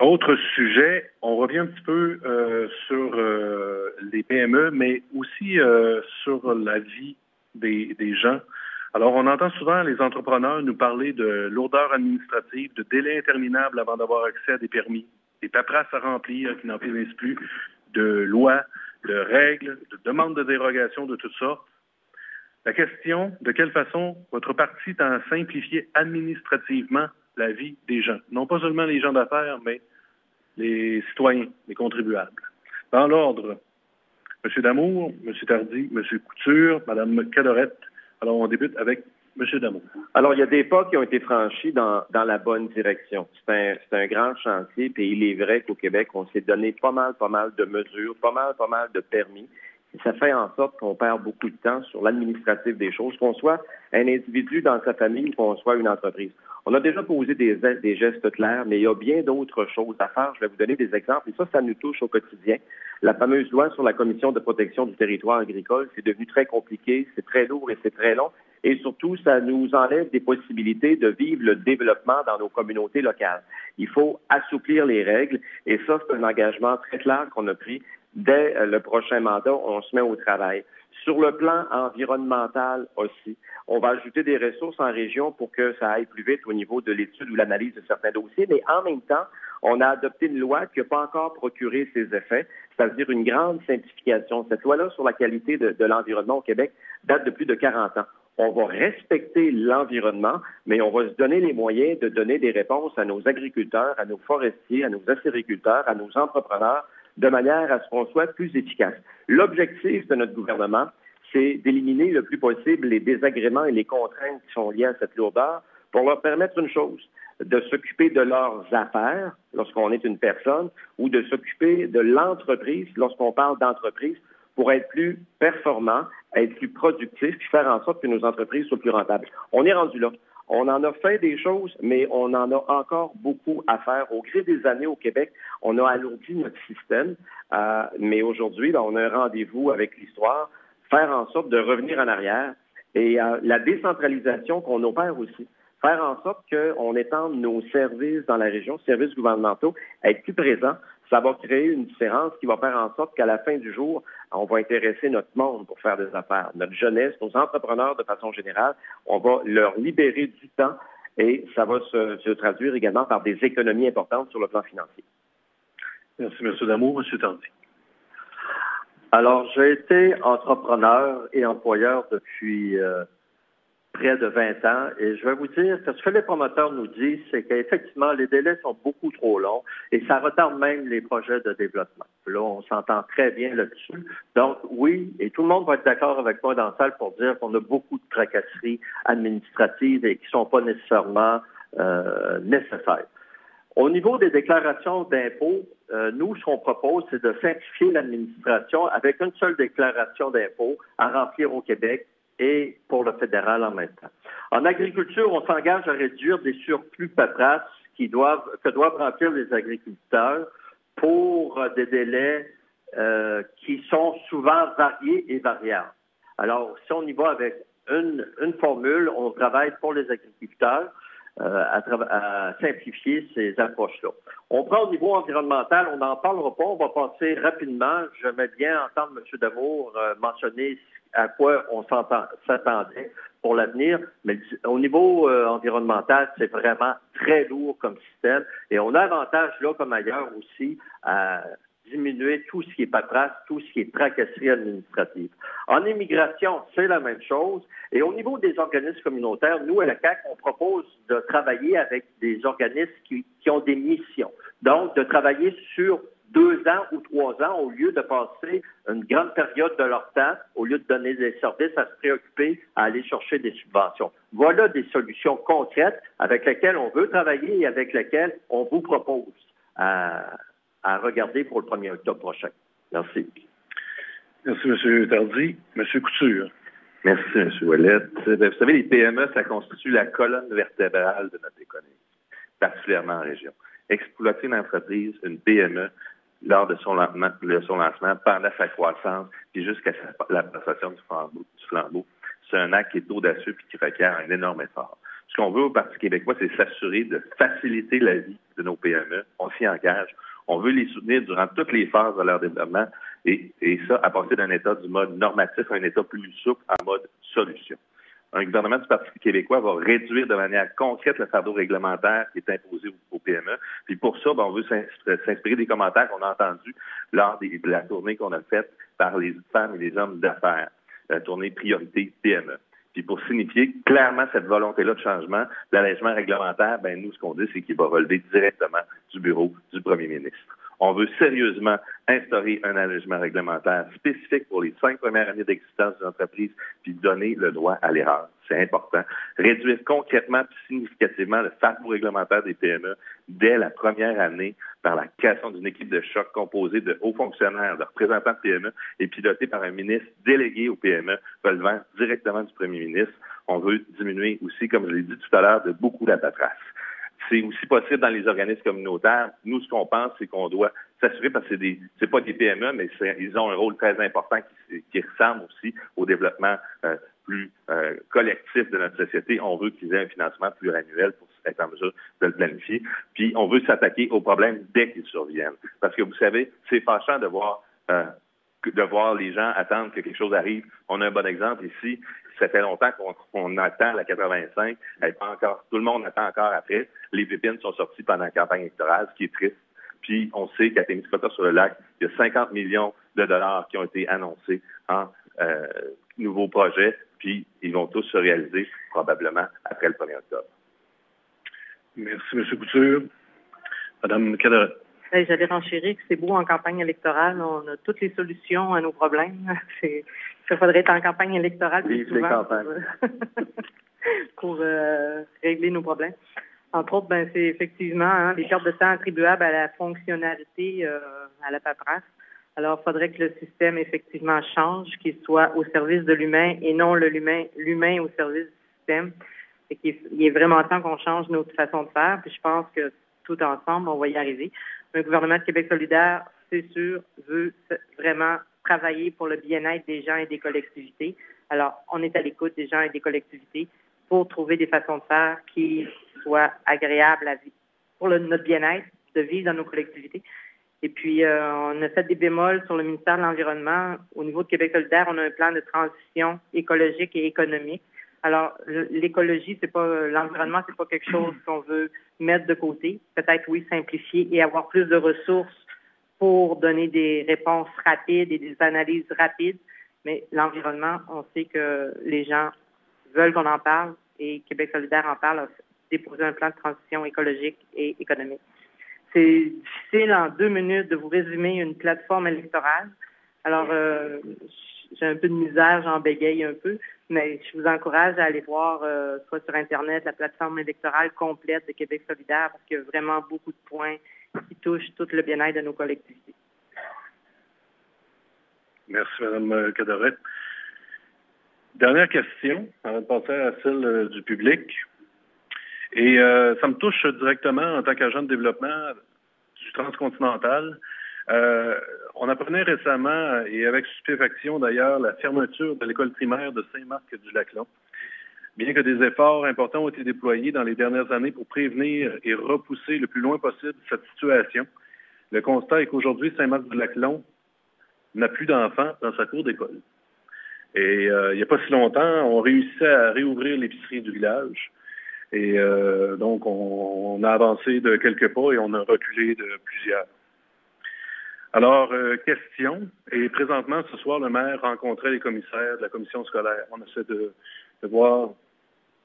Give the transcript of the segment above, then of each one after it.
Autre sujet, on revient un petit peu sur les PME, mais aussi sur la vie des gens. Alors, on entend souvent les entrepreneurs nous parler de lourdeur administrative, de délais interminables avant d'avoir accès à des permis, des paperasses à remplir qui n'en finissent plus, de lois, de règles, de demandes de dérogation de toutes sortes. La question, de quelle façon votre parti tend à simplifier administrativement la vie des gens? Non pas seulement les gens d'affaires, mais les citoyens, les contribuables. Dans l'ordre, M. Damour, M. Tardy, M. Couture, Mme Cadorette. Alors, on débute avec M. Damour. Alors, il y a des pas qui ont été franchis dans la bonne direction. C'est un grand chantier, puis il est vrai qu'au Québec, on s'est donné pas mal de mesures, pas mal de permis. Et ça fait en sorte qu'on perd beaucoup de temps sur l'administratif des choses, qu'on soit un individu dans sa famille ou qu'on soit une entreprise. On a déjà posé des gestes clairs, mais il y a bien d'autres choses à faire. Je vais vous donner des exemples, et ça nous touche au quotidien. La fameuse loi sur la Commission de protection du territoire agricole, c'est devenu très compliqué, c'est très lourd et c'est très long. Et surtout, ça nous enlève des possibilités de vivre le développement dans nos communautés locales. Il faut assouplir les règles, et ça, c'est un engagement très clair qu'on a pris. Dès le prochain mandat, on se met au travail. Sur le plan environnemental aussi, on va ajouter des ressources en région pour que ça aille plus vite au niveau de l'étude ou l'analyse de certains dossiers, mais en même temps, on a adopté une loi qui n'a pas encore procuré ses effets, c'est-à-dire une grande simplification. Cette loi-là sur la qualité de l'environnement au Québec date de plus de 40 ans. On va respecter l'environnement, mais on va se donner les moyens de donner des réponses à nos agriculteurs, à nos forestiers, à nos acériculteurs, à nos entrepreneurs, de manière à ce qu'on soit plus efficace. L'objectif de notre gouvernement, c'est d'éliminer le plus possible les désagréments et les contraintes qui sont liées à cette lourdeur pour leur permettre une chose, de s'occuper de leurs affaires lorsqu'on est une personne ou de s'occuper de l'entreprise lorsqu'on parle d'entreprise pour être plus performant, être plus productif, puis faire en sorte que nos entreprises soient plus rentables. On est rendu là. On en a fait des choses, mais on en a encore beaucoup à faire. Au gré des années au Québec, on a alourdi notre système, mais aujourd'hui, on a un rendez-vous avec l'histoire, faire en sorte de revenir en arrière et la décentralisation qu'on opère aussi. Faire en sorte qu'on étende nos services dans la région, services gouvernementaux, être plus présents. Ça va créer une différence qui va faire en sorte qu'à la fin du jour, on va intéresser notre monde pour faire des affaires. Notre jeunesse, nos entrepreneurs de façon générale, on va leur libérer du temps et ça va se traduire également par des économies importantes sur le plan financier. Merci, M. Damour. M. Tardy. Alors, j'ai été entrepreneur et employeur depuis près de 20 ans. Et je vais vous dire que ce que les promoteurs nous disent, c'est qu'effectivement, les délais sont beaucoup trop longs et ça retarde même les projets de développement. Là, on s'entend très bien là-dessus. Donc, oui, et tout le monde va être d'accord avec moi dans la salle pour dire qu'on a beaucoup de tracasseries administratives et qui ne sont pas nécessairement nécessaires. Au niveau des déclarations d'impôts, nous, ce qu'on propose, c'est de simplifier l'administration avec une seule déclaration d'impôt à remplir au Québec et pour le fédéral en même temps. En agriculture, on s'engage à réduire des surplus paperasses que doivent remplir les agriculteurs pour des délais qui sont souvent variés et variables. Alors, si on y va avec une formule, on travaille pour les agriculteurs à simplifier ces approches-là. On prend au niveau environnemental, on n'en parlera pas, on va passer rapidement. J'aimais bien entendre M. Damour mentionner à quoi on s'attendait pour l'avenir, mais au niveau environnemental, c'est vraiment très lourd comme système et on a avantage là comme ailleurs aussi à diminuer tout ce qui est paperasse, tout ce qui est tracasserie administrative. En immigration, c'est la même chose. Et au niveau des organismes communautaires, nous, à la CAQ, on propose de travailler avec des organismes qui ont des missions. Donc, de travailler sur 2 ans ou 3 ans au lieu de passer une grande période de leur temps, au lieu de donner des services, à se préoccuper, à aller chercher des subventions. Voilà des solutions concrètes avec lesquelles on veut travailler et avec lesquelles on vous propose à regarder pour le 1er octobre prochain. Merci. Merci, M. Tardy. M. Couture. Merci, M. Ouellette. Vous savez, les PME, ça constitue la colonne vertébrale de notre économie, particulièrement en région. Exploiter une entreprise, une PME, lors de son lancement, pendant sa croissance, puis jusqu'à la passation du flambeau, c'est un acte qui est audacieux et qui requiert un énorme effort. Ce qu'on veut au Parti québécois, c'est s'assurer de faciliter la vie de nos PME. On s'y engage. On veut les soutenir durant toutes les phases de leur développement et ça, à partir d'un état du mode normatif à un état plus souple en mode solution. Un gouvernement du Parti québécois va réduire de manière concrète le fardeau réglementaire qui est imposé aux PME. Puis pour ça, on veut s'inspirer des commentaires qu'on a entendus lors de la tournée qu'on a faite par les femmes et les hommes d'affaires, la tournée Priorité PME. Puis pour signifier clairement cette volonté-là de changement, l'allègement réglementaire, nous, ce qu'on dit, c'est qu'il va relever directement du bureau du premier ministre. On veut sérieusement instaurer un allègement réglementaire spécifique pour les 5 premières années d'existence de l'entreprise, puis donner le droit à l'erreur. C'est important. Réduire concrètement et significativement le fardeau réglementaire des PME dès la première année par la création d'une équipe de choc composée de hauts fonctionnaires, de représentants de PME et pilotée par un ministre délégué aux PME relevant directement du premier ministre. On veut diminuer aussi, comme je l'ai dit tout à l'heure, de beaucoup la paperasse. C'est aussi possible dans les organismes communautaires. Nous, ce qu'on pense, c'est qu'on doit s'assurer, parce que c'est pas des PME, mais ils ont un rôle très important qui ressemble aussi au développement plus collectif de notre société. On veut qu'ils aient un financement pluriannuel pour être en mesure de le planifier. Puis, on veut s'attaquer aux problèmes dès qu'ils surviennent. Parce que vous savez, c'est fâchant de voir les gens attendre que quelque chose arrive. On a un bon exemple ici. Ça fait longtemps qu'on attend la 85. Tout le monde attend encore après. Les pépines sont sorties pendant la campagne électorale, ce qui est triste. Puis, on sait qu'à Témiscouata-sur-le-Lac, il y a 50 millions de dollars qui ont été annoncés en nouveaux projets. Puis, ils vont tous se réaliser probablement après le 1er octobre. Merci, M. Couture. Mme Caderet. J'allais renchérir que c'est beau en campagne électorale. On a toutes les solutions à nos problèmes. Il faudrait être en campagne électorale plus souvent pour régler nos problèmes. Entre autres, c'est effectivement les pertes de temps attribuables à la fonctionnalité, à la paperasse. Alors, il faudrait que le système, effectivement, change, qu'il soit au service de l'humain et non l'humain au service du système. Et qu'il est vraiment temps qu'on change notre façon de faire. Puis je pense que tout ensemble, on va y arriver. Un gouvernement de Québec solidaire, c'est sûr, veut vraiment travailler pour le bien-être des gens et des collectivités. Alors, on est à l'écoute des gens et des collectivités pour trouver des façons de faire qui soient agréables à vivre, pour notre bien-être, de vivre dans nos collectivités. Et puis, on a fait des bémols sur le ministère de l'Environnement. Au niveau de Québec solidaire, on a un plan de transition écologique et économique. Alors, l'écologie, l'environnement, c'est pas quelque chose qu'on veut mettre de côté. Peut-être, oui, simplifier et avoir plus de ressources pour donner des réponses rapides et des analyses rapides. Mais l'environnement, on sait que les gens veulent qu'on en parle et Québec solidaire en parle, a déposé un plan de transition écologique et économique. C'est difficile en 2 minutes de vous résumer une plateforme électorale. Alors, j'ai un peu de misère, j'en bégaye un peu, mais je vous encourage à aller voir, soit sur Internet, la plateforme électorale complète de Québec solidaire, parce qu'il y a vraiment beaucoup de points qui touchent tout le bien-être de nos collectivités. Merci, Mme Caderet. Dernière question, avant de passer à celle du public. Et ça me touche directement en tant qu'agent de développement du transcontinental. On apprenait récemment, et avec stupéfaction d'ailleurs, la fermeture de l'école primaire de Saint-Marc-du-Laclon. Bien que des efforts importants ont été déployés dans les dernières années pour prévenir et repousser le plus loin possible cette situation, le constat est qu'aujourd'hui, Saint-Marc-du-Laclon n'a plus d'enfants dans sa cour d'école. Et il n'y a pas si longtemps, on réussissait à réouvrir l'épicerie du village. Et donc, on a avancé de quelques pas et on a reculé de plusieurs. Alors, question, et présentement, ce soir, le maire rencontrait les commissaires de la commission scolaire. On essaie de voir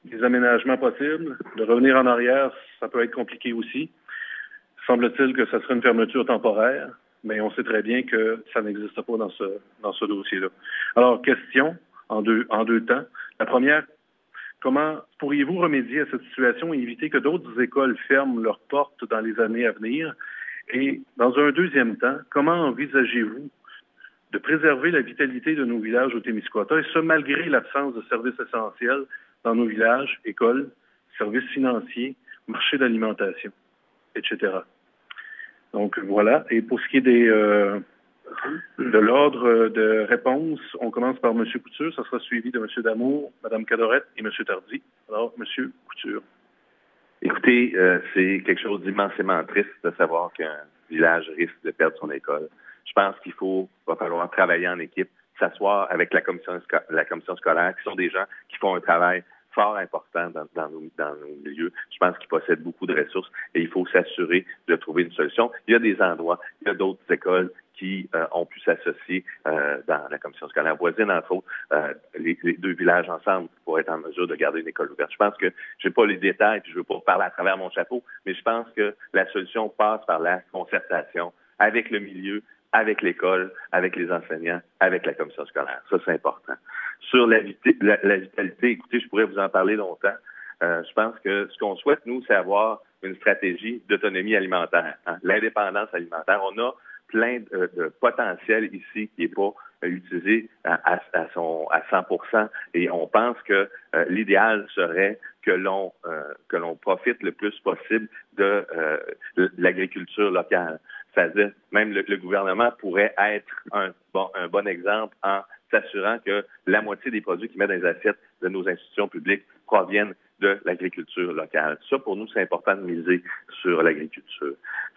les aménagements possibles, de revenir en arrière, ça peut être compliqué aussi. Semble-t-il que ça serait une fermeture temporaire, mais on sait très bien que ça n'existe pas dans ce dossier-là. Alors, question, en deux temps. La première, comment pourriez-vous remédier à cette situation et éviter que d'autres écoles ferment leurs portes dans les années à venir? Et dans un deuxième temps, comment envisagez-vous de préserver la vitalité de nos villages au Témiscouata, et ce, malgré l'absence de services essentiels dans nos villages, écoles, services financiers, marchés d'alimentation, etc. Donc, voilà. Et pour ce qui est De l'ordre de réponse, on commence par M. Couture, ça sera suivi de M. Damour, Mme Cadorette et M. Tardy. Alors, M. Couture. Écoutez, c'est quelque chose d'immensément triste de savoir qu'un village risque de perdre son école. Je pense va falloir travailler en équipe, s'asseoir avec la commission scolaire, qui sont des gens qui font un travail fort important dans nos milieux. Je pense qu'ils possèdent beaucoup de ressources et il faut s'assurer de trouver une solution. Il y a des endroits, il y a d'autres écoles qui ont pu s'associer dans la commission scolaire voisine, entre autres, les deux villages ensemble pour être en mesure de garder une école ouverte. Je pense que je n'ai pas les détails, puis je ne veux pas parler à travers mon chapeau, mais je pense que la solution passe par la concertation avec le milieu, avec l'école, avec les enseignants, avec la commission scolaire. Ça, c'est important. Sur la vitalité, écoutez, je pourrais vous en parler longtemps. Je pense que ce qu'on souhaite, nous, c'est avoir une stratégie d'autonomie alimentaire, l'indépendance alimentaire. On a plein de potentiel ici qui n'est pas utilisé à 100%. Et on pense que l'idéal serait que l'on profite le plus possible de l'agriculture locale. C'est-à-dire, même le gouvernement pourrait être un bon exemple en s'assurant que la moitié des produits qu'ils mettent dans les assiettes de nos institutions publiques proviennent de l'agriculture locale. Ça, pour nous, c'est important de miser sur l'agriculture.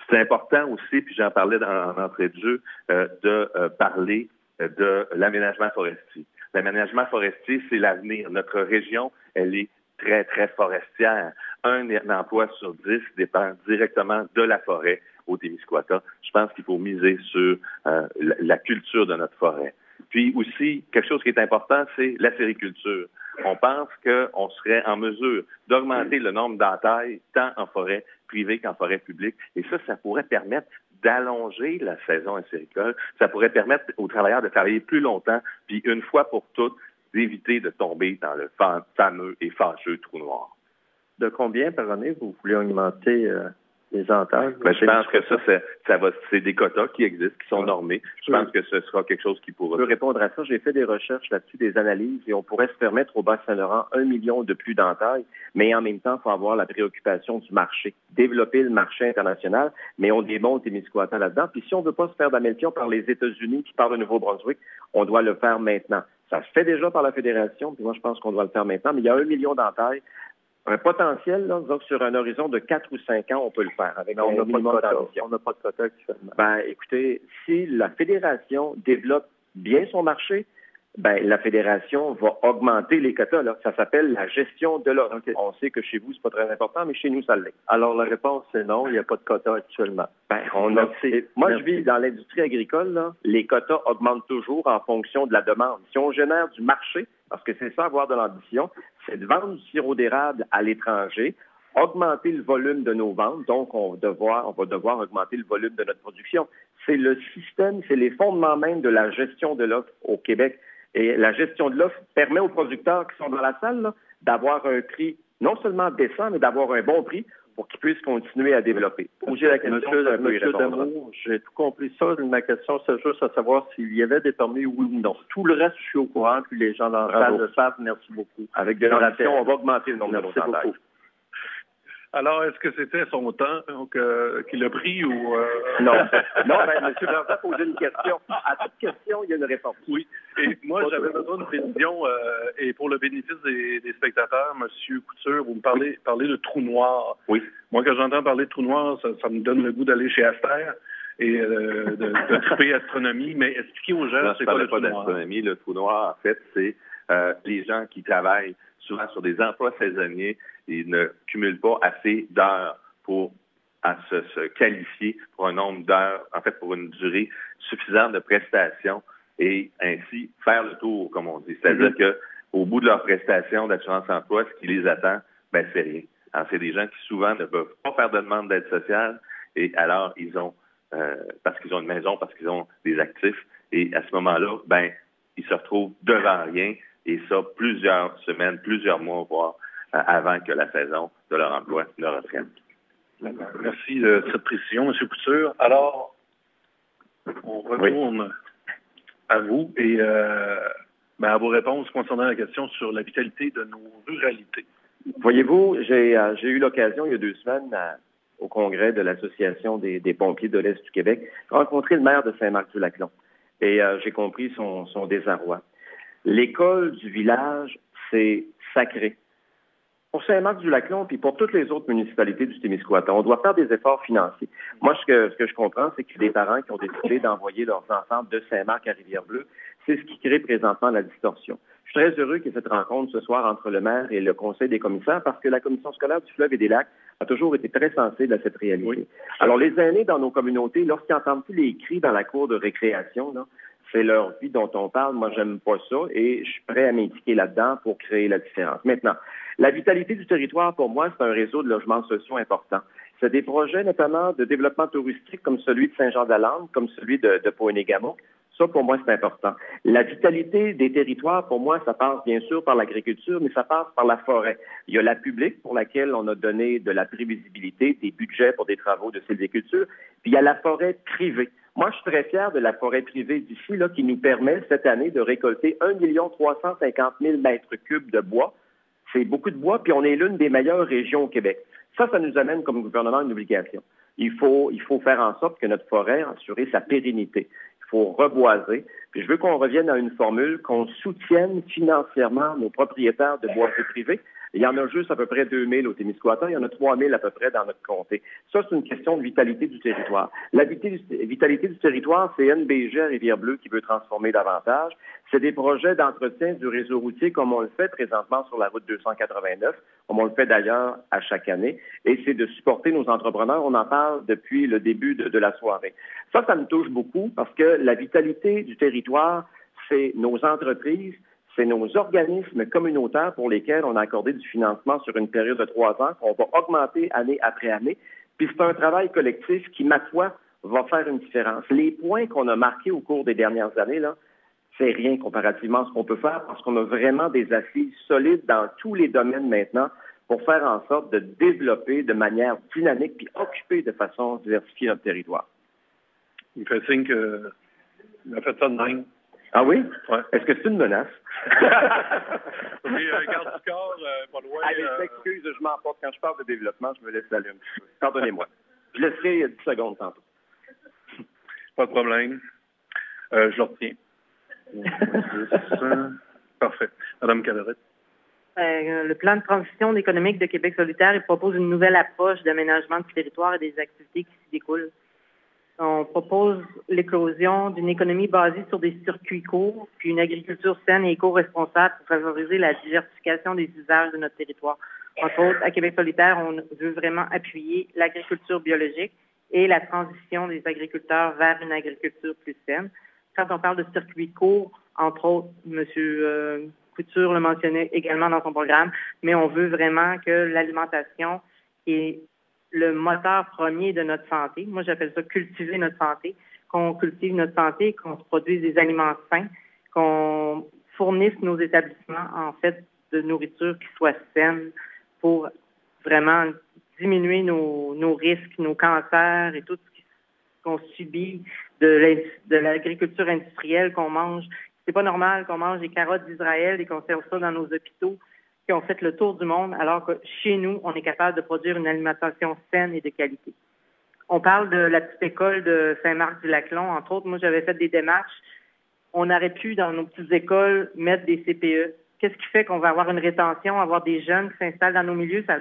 C'est important aussi, puis j'en parlais en entrée de jeu, de parler de l'aménagement forestier. L'aménagement forestier, c'est l'avenir. Notre région, elle est très, très forestière. Un emploi sur 10 dépend directement de la forêt au Témiscouata. Je pense qu'il faut miser sur la culture de notre forêt. Puis aussi, quelque chose qui est important, c'est la sériculture. On pense qu'on serait en mesure d'augmenter le nombre d'entailles, tant en forêt privée qu'en forêt publique. Et ça pourrait permettre d'allonger la saison acéricole. Ça pourrait permettre aux travailleurs de travailler plus longtemps, puis une fois pour toutes, d'éviter de tomber dans le fameux et fâcheux trou noir. De combien par année vous voulez augmenter les entailles? Je pense que c'est des quotas qui existent, qui sont normés. Je pense que ce sera quelque chose qui pourra... Je peux répondre à ça. J'ai fait des recherches là-dessus, des analyses, et on pourrait se permettre au Bas-Saint-Laurent 1 million de plus d'entailles, mais en même temps, il faut avoir la préoccupation du marché, développer le marché international, mais on démonte Témiscouata là-dedans. Puis si on ne veut pas se faire d'amélioration par les États-Unis qui parlent de Nouveau-Brunswick, on doit le faire maintenant. Ça se fait déjà par la Fédération, puis moi je pense qu'on doit le faire maintenant, mais il y a 1 million d'entailles. Un potentiel, là, disons que sur un horizon de 4 ou 5 ans, on peut le faire avec un minimum d'ambition. On n'a pas de quota actuellement. Écoutez, si la Fédération développe bien son marché, la Fédération va augmenter les quotas. Là. Ça s'appelle la gestion de l'offre. Okay. On sait que chez vous, c'est pas très important, mais chez nous, ça l'est. Alors, la réponse, c'est non, il n'y a pas de quota actuellement. Moi, je vis dans l'industrie agricole, là, les quotas augmentent toujours en fonction de la demande. Si on génère du marché, parce que c'est ça, avoir de l'ambition, c'est de vendre du sirop d'érable à l'étranger, augmenter le volume de nos ventes, donc on va devoir augmenter le volume de notre production. C'est le système, c'est les fondements même de la gestion de l'offre au Québec. Et la gestion de l'offre permet aux producteurs qui sont dans la salle là, d'avoir un prix non seulement décent, mais d'avoir un bon prix pour qu'ils puissent continuer à développer. Poser la question, Monsieur Damour, j'ai tout compris ça. Ma question, c'est juste à savoir s'il y avait des permis, oui ou non. Tout le reste, je suis au courant, puis les gens dans la salle le savent. Merci beaucoup. Avec de l'ambition, on va augmenter le nombre de nos entailles. Alors, est-ce que c'était son temps qu'il a pris ou... Non, M. Bertrand a posé une question. À toute question, il y a une réponse. Oui, et moi, j'avais besoin d'une précision, et pour le bénéfice des spectateurs, M. Couture, vous me parlez de trou noir. Oui. Moi, quand j'entends parler de trou noir, ça me donne le goût d'aller chez Aster et de triper astronomie, mais expliquez aux gens, c'est quoi le trou noir? Le trou noir, en fait, c'est les gens qui travaillent souvent sur des emplois saisonniers. Ils ne cumulent pas assez d'heures pour se qualifier pour un nombre d'heures, en fait, pour une durée suffisante de prestations et ainsi faire le tour, comme on dit. C'est-à-dire qu'au bout de leur prestation d'assurance-emploi, ce qui les attend, c'est rien. Alors, c'est des gens qui souvent ne peuvent pas faire de demande d'aide sociale et alors ils ont, parce qu'ils ont une maison, parce qu'ils ont des actifs et à ce moment-là, ils se retrouvent devant rien et ça plusieurs semaines, plusieurs mois, voire avant que la saison de leur emploi ne reprenne. Merci de cette précision, M. Couture. Alors, on retourne à vous et à vos réponses concernant la question sur la vitalité de nos ruralités. Voyez-vous, j'ai eu l'occasion il y a 2 semaines au congrès de l'Association des pompiers de l'Est du Québec de rencontrer le maire de Saint-Marc-du-Laclon. et j'ai compris son désarroi. L'école du village, c'est sacré. Pour Saint-Marc-du-Laclon, puis pour toutes les autres municipalités du Témiscouata, on doit faire des efforts financiers. Moi, ce que je comprends, c'est qu'il y a des parents qui ont décidé d'envoyer leurs enfants de Saint-Marc à Rivière-Bleue. C'est ce qui crée présentement la distorsion. Je suis très heureux qu'il y ait cette rencontre ce soir entre le maire et le conseil des commissaires parce que la commission scolaire du Fleuve et des Lacs a toujours été très sensible à cette réalité. Oui. Alors, les aînés dans nos communautés, lorsqu'ils entendent plus les cris dans la cour de récréation, là, c'est leur vie dont on parle. Moi, j'aime pas ça et je suis prêt à m'impliquer là-dedans pour créer la différence. Maintenant, la vitalité du territoire, pour moi, c'est un réseau de logements sociaux important. C'est des projets, notamment, de développement touristique comme celui de Saint-Jean-de-la-Lande, comme celui de Pointe-Égamour. Ça, pour moi, c'est important. La vitalité des territoires, pour moi, ça passe bien sûr par l'agriculture, mais ça passe par la forêt. Il y a la publique pour laquelle on a donné de la prévisibilité, des budgets pour des travaux de sylviculture, puis il y a la forêt privée. Moi, je suis très fier de la forêt privée d'ici, là, qui nous permet cette année de récolter 1 350 000 mètres cubes de bois. C'est beaucoup de bois, puis on est l'une des meilleures régions au Québec. Ça nous amène comme gouvernement une obligation. Il faut faire en sorte que notre forêt assure sa pérennité. Il faut reboiser. Puis je veux qu'on revienne à une formule, qu'on soutienne financièrement nos propriétaires de bois privés. Il y en a juste à peu près 2000 au Témiscouata, il y en a 3000 à peu près dans notre comté. Ça, c'est une question de vitalité du territoire. La vitalité du territoire, c'est NBG à Rivière-Bleue qui veut transformer davantage. C'est des projets d'entretien du réseau routier comme on le fait présentement sur la route 289, comme on le fait d'ailleurs à chaque année. Et c'est de supporter nos entrepreneurs. On en parle depuis le début de la soirée. Ça me touche beaucoup parce que la vitalité du territoire, c'est nos entreprises, c'est nos organismes communautaires pour lesquels on a accordé du financement sur une période de 3 ans, qu'on va augmenter année après année. Puis c'est un travail collectif qui, ma foi, va faire une différence. Les points qu'on a marqués au cours des dernières années, là, c'est rien comparativement à ce qu'on peut faire parce qu'on a vraiment des assises solides dans tous les domaines maintenant pour faire en sorte de développer de manière dynamique puis occuper de façon diversifiée notre territoire. Il fait signe qu'il a fait ça de même. Ah oui? Ouais. Est-ce que c'est une menace? Oui, garde du corps, pas loin. Allez, excuse, je m'emporte. Quand je parle de développement, je me laisse aller un petit peu. Pardonnez-moi. Je laisserai 10 secondes tantôt. Pas de problème. Je le retiens. Parfait. Madame Calorette. Le plan de transition économique de Québec solidaire, il propose une nouvelle approche d'aménagement du territoire et des activités qui s'y découlent. On propose l'éclosion d'une économie basée sur des circuits courts, puis une agriculture saine et éco-responsable pour favoriser la diversification des usages de notre territoire. Entre autres, à Québec solidaire, on veut vraiment appuyer l'agriculture biologique et la transition des agriculteurs vers une agriculture plus saine. Quand on parle de circuits courts, entre autres, M. Couture le mentionnait également dans son programme, mais on veut vraiment que l'alimentation est le moteur premier de notre santé. Moi, j'appelle ça cultiver notre santé, qu'on cultive notre santé, qu'on se produise des aliments sains, qu'on fournisse nos établissements, en fait, de nourriture qui soit saine pour vraiment diminuer nos risques, nos cancers et tout ce qu'on subit de l'agriculture industrielle qu'on mange. C'est pas normal qu'on mange des carottes d'Israël et qu'on serve ça dans nos hôpitaux qui ont fait le tour du monde, alors que chez nous, on est capable de produire une alimentation saine et de qualité. On parle de la petite école de Saint-Marc-du-Laclon, entre autres. Moi, j'avais fait des démarches. On aurait pu, dans nos petites écoles, mettre des CPE. Qu'est-ce qui fait qu'on va avoir une rétention, avoir des jeunes qui s'installent dans nos milieux? Ça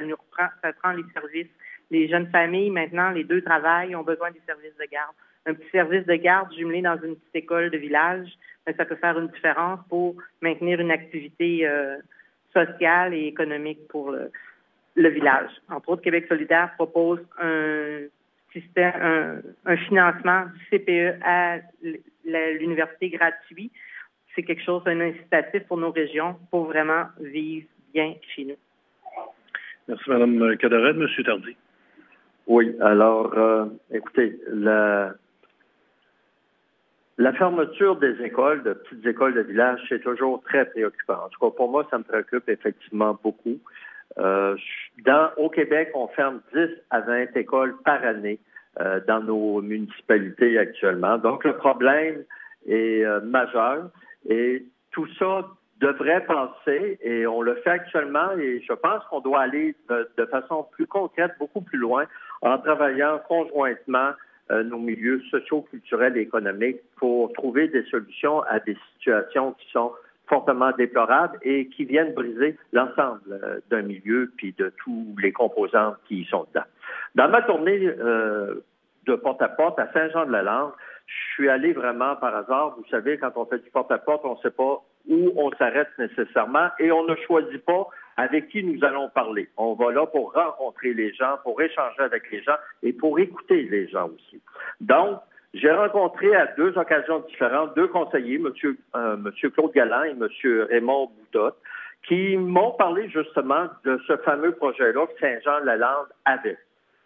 prend les services. Les jeunes familles, maintenant, les deux travaillent, ont besoin des services de garde. Un petit service de garde jumelé dans une petite école de village, ça peut faire une différence pour maintenir une activité sociale et économique pour le village. Entre autres, Québec solidaire propose un financement du CPE à l'université gratuit. C'est quelque chose, un incitatif pour nos régions pour vraiment vivre bien chez nous. Merci, Mme Cadorette. M. Tardy. Oui, alors, écoutez, la fermeture des écoles, de petites écoles de village, c'est toujours très préoccupant. En tout cas, pour moi, ça me préoccupe effectivement beaucoup. Au Québec, on ferme 10 à 20 écoles par année dans nos municipalités actuellement. Donc, le problème est majeur et tout ça devrait passer et on le fait actuellement et je pense qu'on doit aller de façon plus concrète, beaucoup plus loin, en travaillant conjointement nos milieux sociaux, culturels et économiques pour trouver des solutions à des situations qui sont fortement déplorables et qui viennent briser l'ensemble d'un milieu puis de tous les composants qui y sont dedans. Dans ma tournée de porte-à-porte à Saint-Jean-de-la-Lande, je suis allé vraiment par hasard. Vous savez, quand on fait du porte-à-porte, on ne sait pas où on s'arrête nécessairement et on ne choisit pas avec qui nous allons parler. On va là pour rencontrer les gens, pour échanger avec les gens et pour écouter les gens aussi. Donc, j'ai rencontré à 2 occasions différentes 2 conseillers, Monsieur Claude Galland et Monsieur Raymond Boutotte, qui m'ont parlé justement de ce fameux projet-là que Saint-Jean-de-la-Lande avait.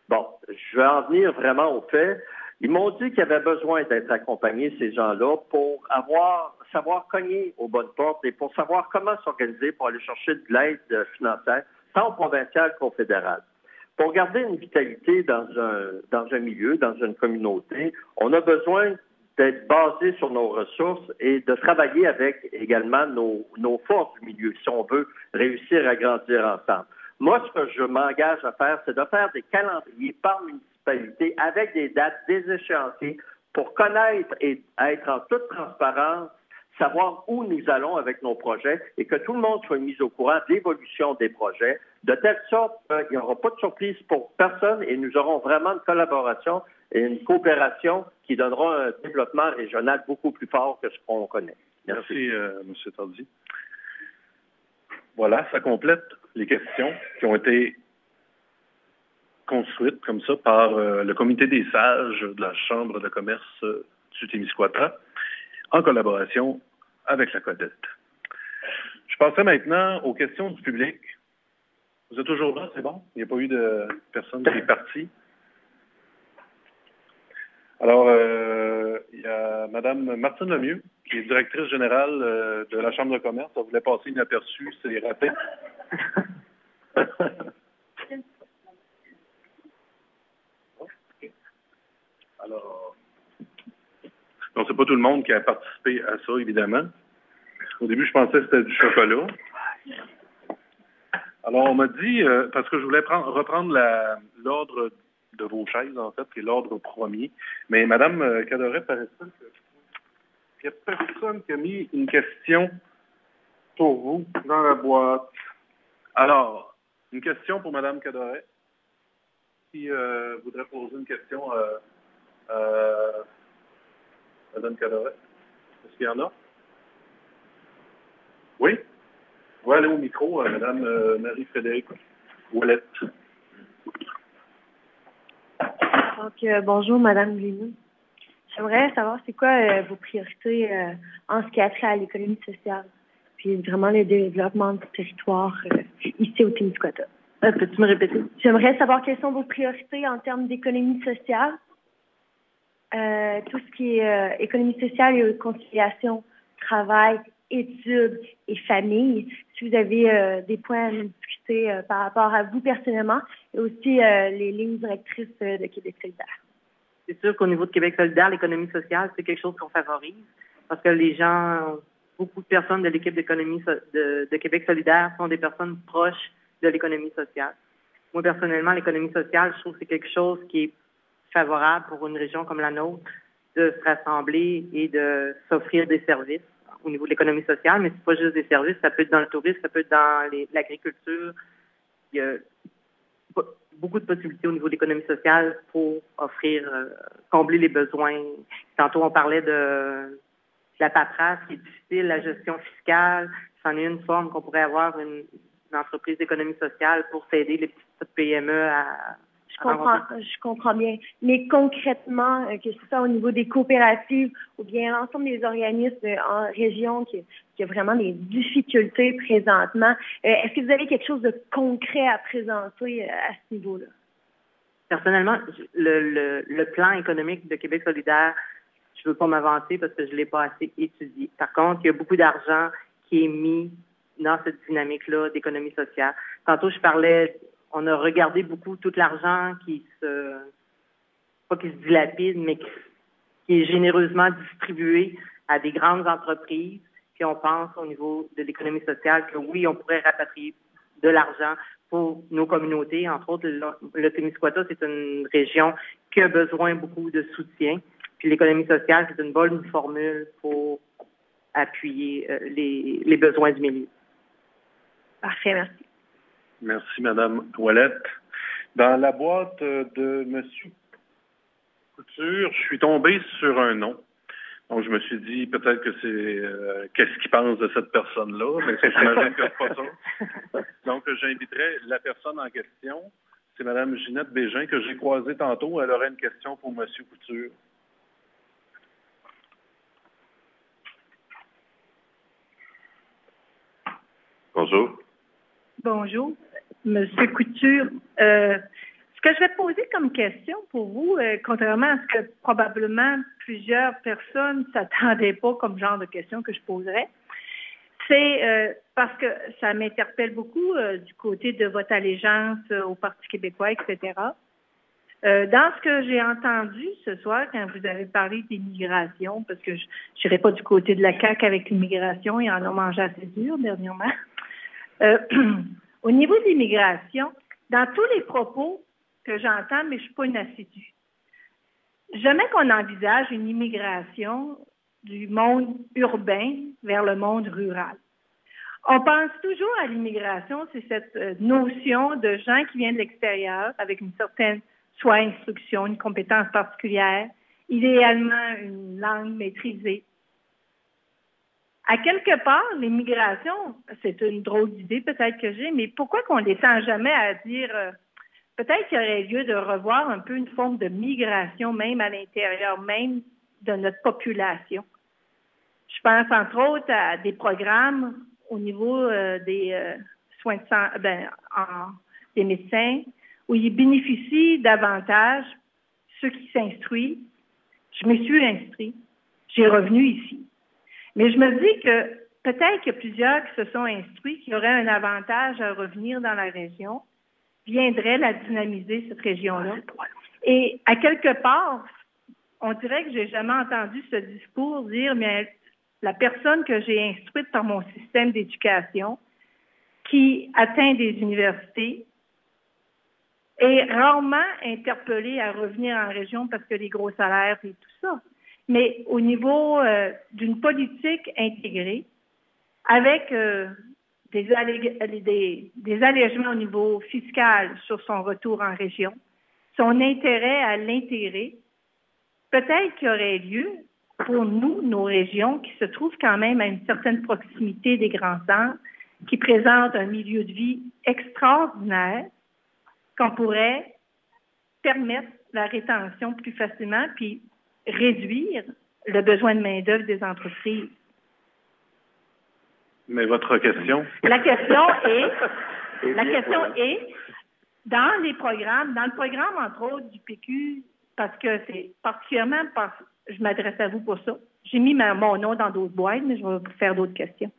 Bon, je vais en venir vraiment au fait. Ils m'ont dit qu'il y avait besoin d'être accompagnés, ces gens-là, pour savoir cogner aux bonnes portes et pour savoir comment s'organiser pour aller chercher de l'aide financière, tant provinciale qu'au fédéral. Pour garder une vitalité dans un milieu, dans une communauté, on a besoin d'être basé sur nos ressources et de travailler avec également nos forces du milieu, si on veut réussir à grandir ensemble. Moi, ce que je m'engage à faire, c'est de faire des calendriers par municipalité avec des dates, des échéanciers pour connaître et être en toute transparence, savoir où nous allons avec nos projets et que tout le monde soit mis au courant de l'évolution des projets, de telle sorte qu'il n'y aura pas de surprise pour personne et nous aurons vraiment une collaboration et une coopération qui donnera un développement régional beaucoup plus fort que ce qu'on connaît. Merci M. Tardy. Voilà, ça complète les questions qui ont été construites comme ça par le comité des sages de la Chambre de commerce du Témiscouata en collaboration avec la CODET. Je passerai maintenant aux questions du public. Vous êtes toujours là, c'est bon? Il n'y a pas eu de personne qui est partie. Alors, il y a Mme Martine Lemieux, qui est directrice générale de la Chambre de commerce. Ça voulait passer inaperçu, c'est raté. Alors, donc, c'est pas tout le monde qui a participé à ça, évidemment. Au début, je pensais que c'était du chocolat. Alors, on m'a dit, parce que je voulais reprendre l'ordre de vos chaises, en fait, qui est l'ordre premier. Mais Mme Cadoret, paraît-il qu'il n'y a personne qui a mis une question pour vous dans la boîte. Alors, une question pour Mme Cadoret. Qui voudrait poser une question à Mme Cadoret? Est-ce qu'il y en a? Oui? Vous pouvez aller au micro, Mme Marie-Frédérique Ouellette. Donc, bonjour, Mme Guénon. J'aimerais savoir c'est quoi vos priorités en ce qui a trait à l'économie sociale, puis vraiment le développement du territoire ici au Témiscouata. Peux-tu me répéter? J'aimerais savoir quelles sont vos priorités en termes d'économie sociale, tout ce qui est économie sociale et conciliation, travail, études et famille. Si vous avez des points à nous discuter par rapport à vous personnellement et aussi les lignes directrices de Québec solidaire. C'est sûr qu'au niveau de Québec solidaire, l'économie sociale, c'est quelque chose qu'on favorise parce que les gens, beaucoup de personnes de l'équipe d'économie de Québec solidaire sont des personnes proches de l'économie sociale. Moi, personnellement, l'économie sociale, je trouve que c'est quelque chose qui est favorable pour une région comme la nôtre de se rassembler et de s'offrir des services au niveau de l'économie sociale, mais c'est pas juste des services, ça peut être dans le tourisme, ça peut être dans l'agriculture. Il y a beaucoup de possibilités au niveau de l'économie sociale pour offrir, combler les besoins. Tantôt, on parlait de la paperasse qui est difficile, la gestion fiscale. C'en est une forme qu'on pourrait avoir une entreprise d'économie sociale pour s'aider les petites PME à... Je comprends bien. Mais concrètement, que ce soit au niveau des coopératives ou bien l'ensemble des organismes en région qui a vraiment des difficultés présentement, est-ce que vous avez quelque chose de concret à présenter à ce niveau-là? Personnellement, le plan économique de Québec solidaire, je ne veux pas m'avancer parce que je ne l'ai pas assez étudié. Par contre, il y a beaucoup d'argent qui est mis dans cette dynamique-là d'économie sociale. Tantôt, je parlais... On a regardé beaucoup tout l'argent pas qui se dilapide, mais qui est généreusement distribué à des grandes entreprises. Puis on pense au niveau de l'économie sociale que oui, on pourrait rapatrier de l'argent pour nos communautés. Entre autres, le Témiscouata, c'est une région qui a besoin beaucoup de soutien. Puis l'économie sociale, c'est une bonne formule pour appuyer les besoins du milieu. Parfait, merci. Merci, Mme Ouellette. Dans la boîte de M. Couture, je suis tombé sur un nom. Donc, je me suis dit, peut-être que c'est qu'est-ce qu'il pense de cette personne-là, mais j'imagine que c'est pas ça. Donc, j'inviterai la personne en question. C'est Mme Ginette Bégin que j'ai croisée tantôt. Elle aurait une question pour M. Couture. Bonjour. Bonjour. Monsieur Couture, ce que je vais poser comme question pour vous, contrairement à ce que probablement plusieurs personnes ne s'attendaient pas comme genre de question que je poserais, c'est parce que ça m'interpelle beaucoup du côté de votre allégeance au Parti québécois, etc. Dans ce que j'ai entendu ce soir, quand vous avez parlé d'immigration, parce que je n'irai pas du côté de la CAQ avec l'immigration, ils en ont mangé assez dur dernièrement. Au niveau de l'immigration, dans tous les propos que j'entends, mais je ne suis pas une assidue, jamais qu'on envisage une immigration du monde urbain vers le monde rural. On pense toujours à l'immigration, c'est cette notion de gens qui viennent de l'extérieur avec une certaine, soit instruction, une compétence particulière, idéalement une langue maîtrisée. À quelque part, l'immigration, c'est une drôle d'idée peut-être que j'ai, mais pourquoi qu'on ne l'étend jamais à dire peut-être qu'il y aurait lieu de revoir un peu une forme de migration même à l'intérieur même de notre population. Je pense entre autres à des programmes au niveau des soins de santé, des médecins, où ils bénéficient davantage ceux qui s'instruisent. Je me suis instruit, j'ai revenu ici. Mais je me dis que peut-être qu'il y a plusieurs qui se sont instruits, qui auraient un avantage à revenir dans la région, viendraient la dynamiser, cette région-là. Et à quelque part, on dirait que j'ai jamais entendu ce discours dire, mais la personne que j'ai instruite par mon système d'éducation, qui atteint des universités, est rarement interpellée à revenir en région parce que les gros salaires et tout ça. Mais au niveau d'une politique intégrée, avec des allègements au niveau fiscal sur son retour en région, son intérêt à l'intégrer, peut-être qu'il y aurait lieu pour nous, nos régions, qui se trouvent quand même à une certaine proximité des grands centres, qui présentent un milieu de vie extraordinaire, qu'on pourrait permettre la rétention plus facilement, puis réduire le besoin de main-d'œuvre des entreprises. Mais votre question? La question est, dans les programmes, dans le programme, entre autres, du PQ, parce que c'est particulièrement, je m'adresse à vous pour ça. J'ai mis mon nom dans d'autres boîtes, mais je vais vous faire d'autres questions.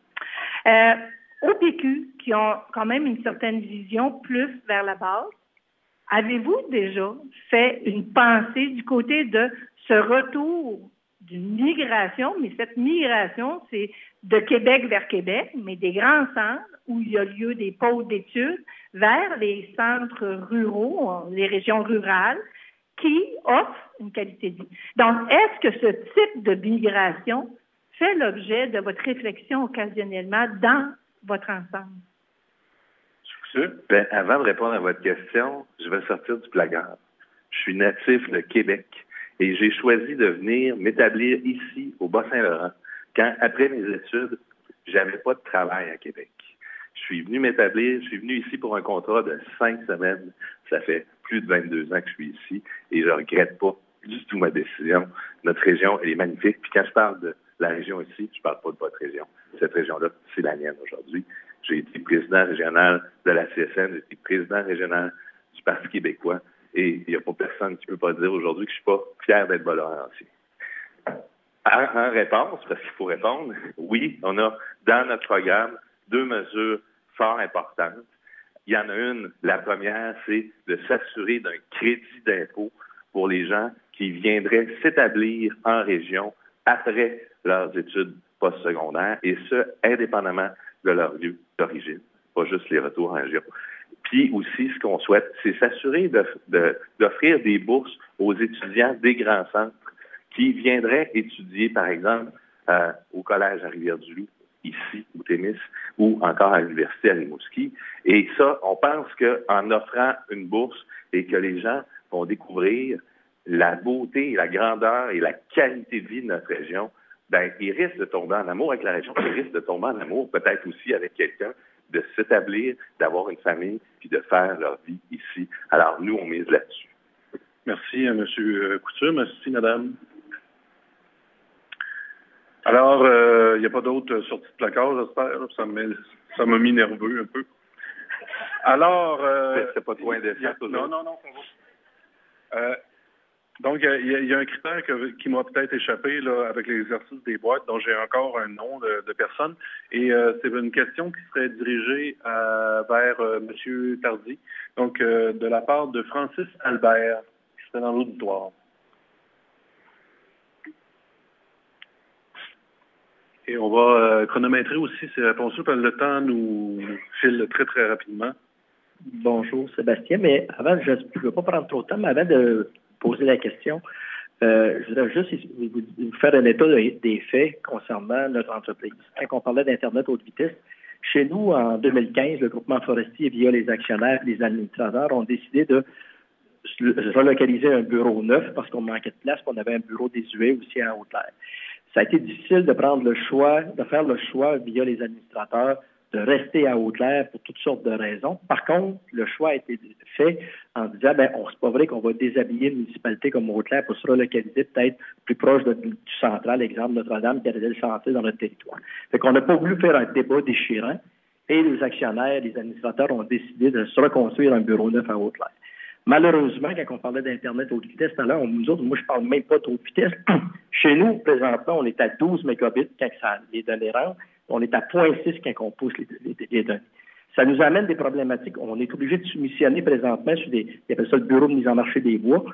Au PQ, qui ont quand même une certaine vision plus vers la base, avez-vous déjà fait une pensée du côté de ce retour d'une migration, mais cette migration, c'est de Québec vers Québec, mais des grands centres où il y a lieu des pôles d'études vers les centres ruraux, les régions rurales, qui offrent une qualité de vie. Donc, est-ce que ce type de migration fait l'objet de votre réflexion occasionnellement dans votre ensemble? Bien, avant de répondre à votre question, je vais sortir du placard. Je suis natif de Québec et j'ai choisi de venir m'établir ici, au Bas-Saint-Laurent, quand, après mes études, j'avais pas de travail à Québec. Je suis venu m'établir, je suis venu ici pour un contrat de 5 semaines. Ça fait plus de 22 ans que je suis ici et je regrette pas du tout ma décision. Notre région, elle est magnifique. Puis quand je parle de la région ici, je parle pas de votre région. Cette région-là, c'est la mienne aujourd'hui. J'ai été président régional de la CSN, j'ai été président régional du Parti québécois et il n'y a pas personne qui ne peut pas dire aujourd'hui que je ne suis pas fier d'être Bas-Laurentien. En réponse, parce qu'il faut répondre, oui, on a dans notre programme 2 mesures fort importantes. Il y en a une, la première, c'est de s'assurer d'un crédit d'impôt pour les gens qui viendraient s'établir en région après leurs études postsecondaires, et ce, indépendamment de leur lieu d'origine, pas juste les retours en région. Puis aussi, ce qu'on souhaite, c'est s'assurer d'offrir des bourses aux étudiants des grands centres qui viendraient étudier, par exemple, au Collège à Rivière-du-Loup, ici, au Témis, ou encore à l'Université à Rimouski. Et ça, on pense qu'en offrant une bourse et que les gens vont découvrir la beauté, la grandeur et la qualité de vie de notre région, ben, ils risquent de tomber en amour avec la région, ils risquent de tomber en amour peut-être aussi avec quelqu'un, de s'établir, d'avoir une famille, puis de faire leur vie ici. Alors, nous, on mise là-dessus. Merci à M. Couture. Merci, Madame. Alors, il n'y a pas d'autres sorties de placard, j'espère. Ça m'a mis nerveux un peu. Alors... c'est pas trop indécent, toujours. Non, ça va. Donc, il y a un critère qui m'a peut-être échappé là, avec l'exercice des boîtes, dont j'ai encore un nom de personne. Et c'est une question qui serait dirigée vers M. Tardy, donc de la part de Francis Albert, qui serait dans l'auditoire. Et on va chronométrer aussi ces réponses-là, parce que le temps nous file très, très rapidement. Bonjour, Sébastien. Mais avant, je ne veux pas prendre trop de temps, mais avant de poser la question, je voudrais juste vous faire un état des faits concernant notre entreprise. Quand on parlait d'Internet haute vitesse, chez nous, en 2015, le groupement forestier, via les actionnaires et les administrateurs, ont décidé de relocaliser un bureau neuf parce qu'on manquait de place, qu'on avait un bureau désuet aussi à Haute-Lair. Ça a été difficile de faire le choix via les administrateurs de rester à Haute-Lair pour toutes sortes de raisons. Par contre, le choix a été fait en disant, c'est pas vrai qu'on va déshabiller une municipalité comme Haute-Lair pour se relocaliser peut-être plus proche du central, exemple Notre-Dame, qui avait le chantier dans notre territoire. Fait qu'on n'a pas voulu faire un débat déchirant et les actionnaires, les administrateurs ont décidé de se reconstruire un bureau neuf à Haute-Lair. Malheureusement, quand on parlait d'Internet haute vitesse, tout à l'heure, moi, je parle même pas de haute vitesse. Chez nous, présentement, on est à 12 mégabits quand les données rentrent. On est à 0.6 quand on pousse les données. Ça nous amène des problématiques. On est obligé de soumissionner présentement sur ils appellent ça le bureau de mise en marché des bois.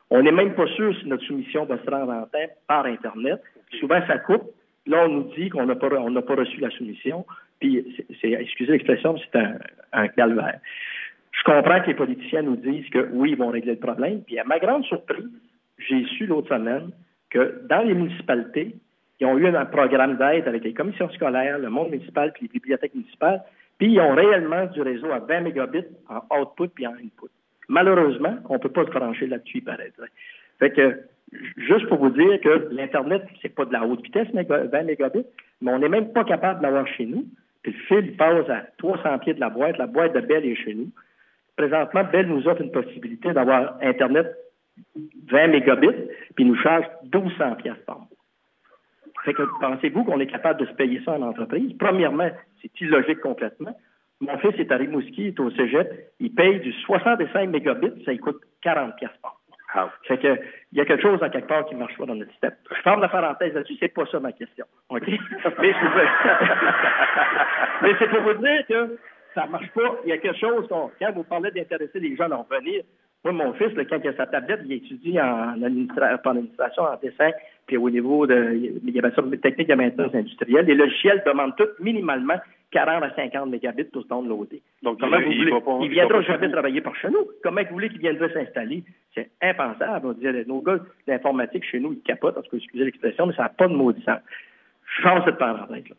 On n'est même pas sûr si notre soumission va se rendre en temps par Internet. Souvent, ça coupe. Là, on nous dit qu'on n'a pas reçu la soumission. Puis, excusez l'expression, c'est un calvaire. Je comprends que les politiciens nous disent que oui, ils vont régler le problème. Puis à ma grande surprise, j'ai su l'autre semaine que dans les municipalités, ils ont eu un programme d'aide avec les commissions scolaires, le monde municipal puis les bibliothèques municipales, puis ils ont réellement du réseau à 20 mégabits en output puis en input. Malheureusement, on ne peut pas se brancher là-dessus, paraît. Fait que, juste pour vous dire que l'Internet, c'est pas de la haute vitesse, 20 mégabits, mais on n'est même pas capable de l'avoir chez nous. Puis le fil, il passe à 300 pieds de la boîte de Bell est chez nous. Présentement, Bell nous offre une possibilité d'avoir Internet 20 mégabits, puis nous charge 1200 pièces par mois. Fait que pensez-vous qu'on est capable de se payer ça en entreprise? Premièrement, c'est illogique complètement. Mon fils est à Rimouski, il est au cégep, il paye du 65 mégabits, ça lui coûte 40 pièces par mois. Fait que, il y a quelque chose en quelque part qui ne marche pas dans notre système. Je ferme la parenthèse là-dessus, c'est pas ça ma question. OK? Mais c'est pour vous dire que ça ne marche pas. Il y a quelque chose, quand vous parlez d'intéresser les gens à en venir, moi, mon fils, quand il a sa tablette, il étudie en administration, en dessin, puis au niveau il y avait ça, technique de maintenance industrielle. Les logiciels demandent tous minimalement 40 à 50 mégabits pour se downloader. Donc, il ne viendra jamais travailler par chez nous. Comment vous voulez qu'il viendrait s'installer? C'est impensable. On disait, nos gars d'informatique chez nous, ils capotent, en tout cas, excusez l'expression, mais ça n'a pas de maudit sens. Je change cette parenthèse-là.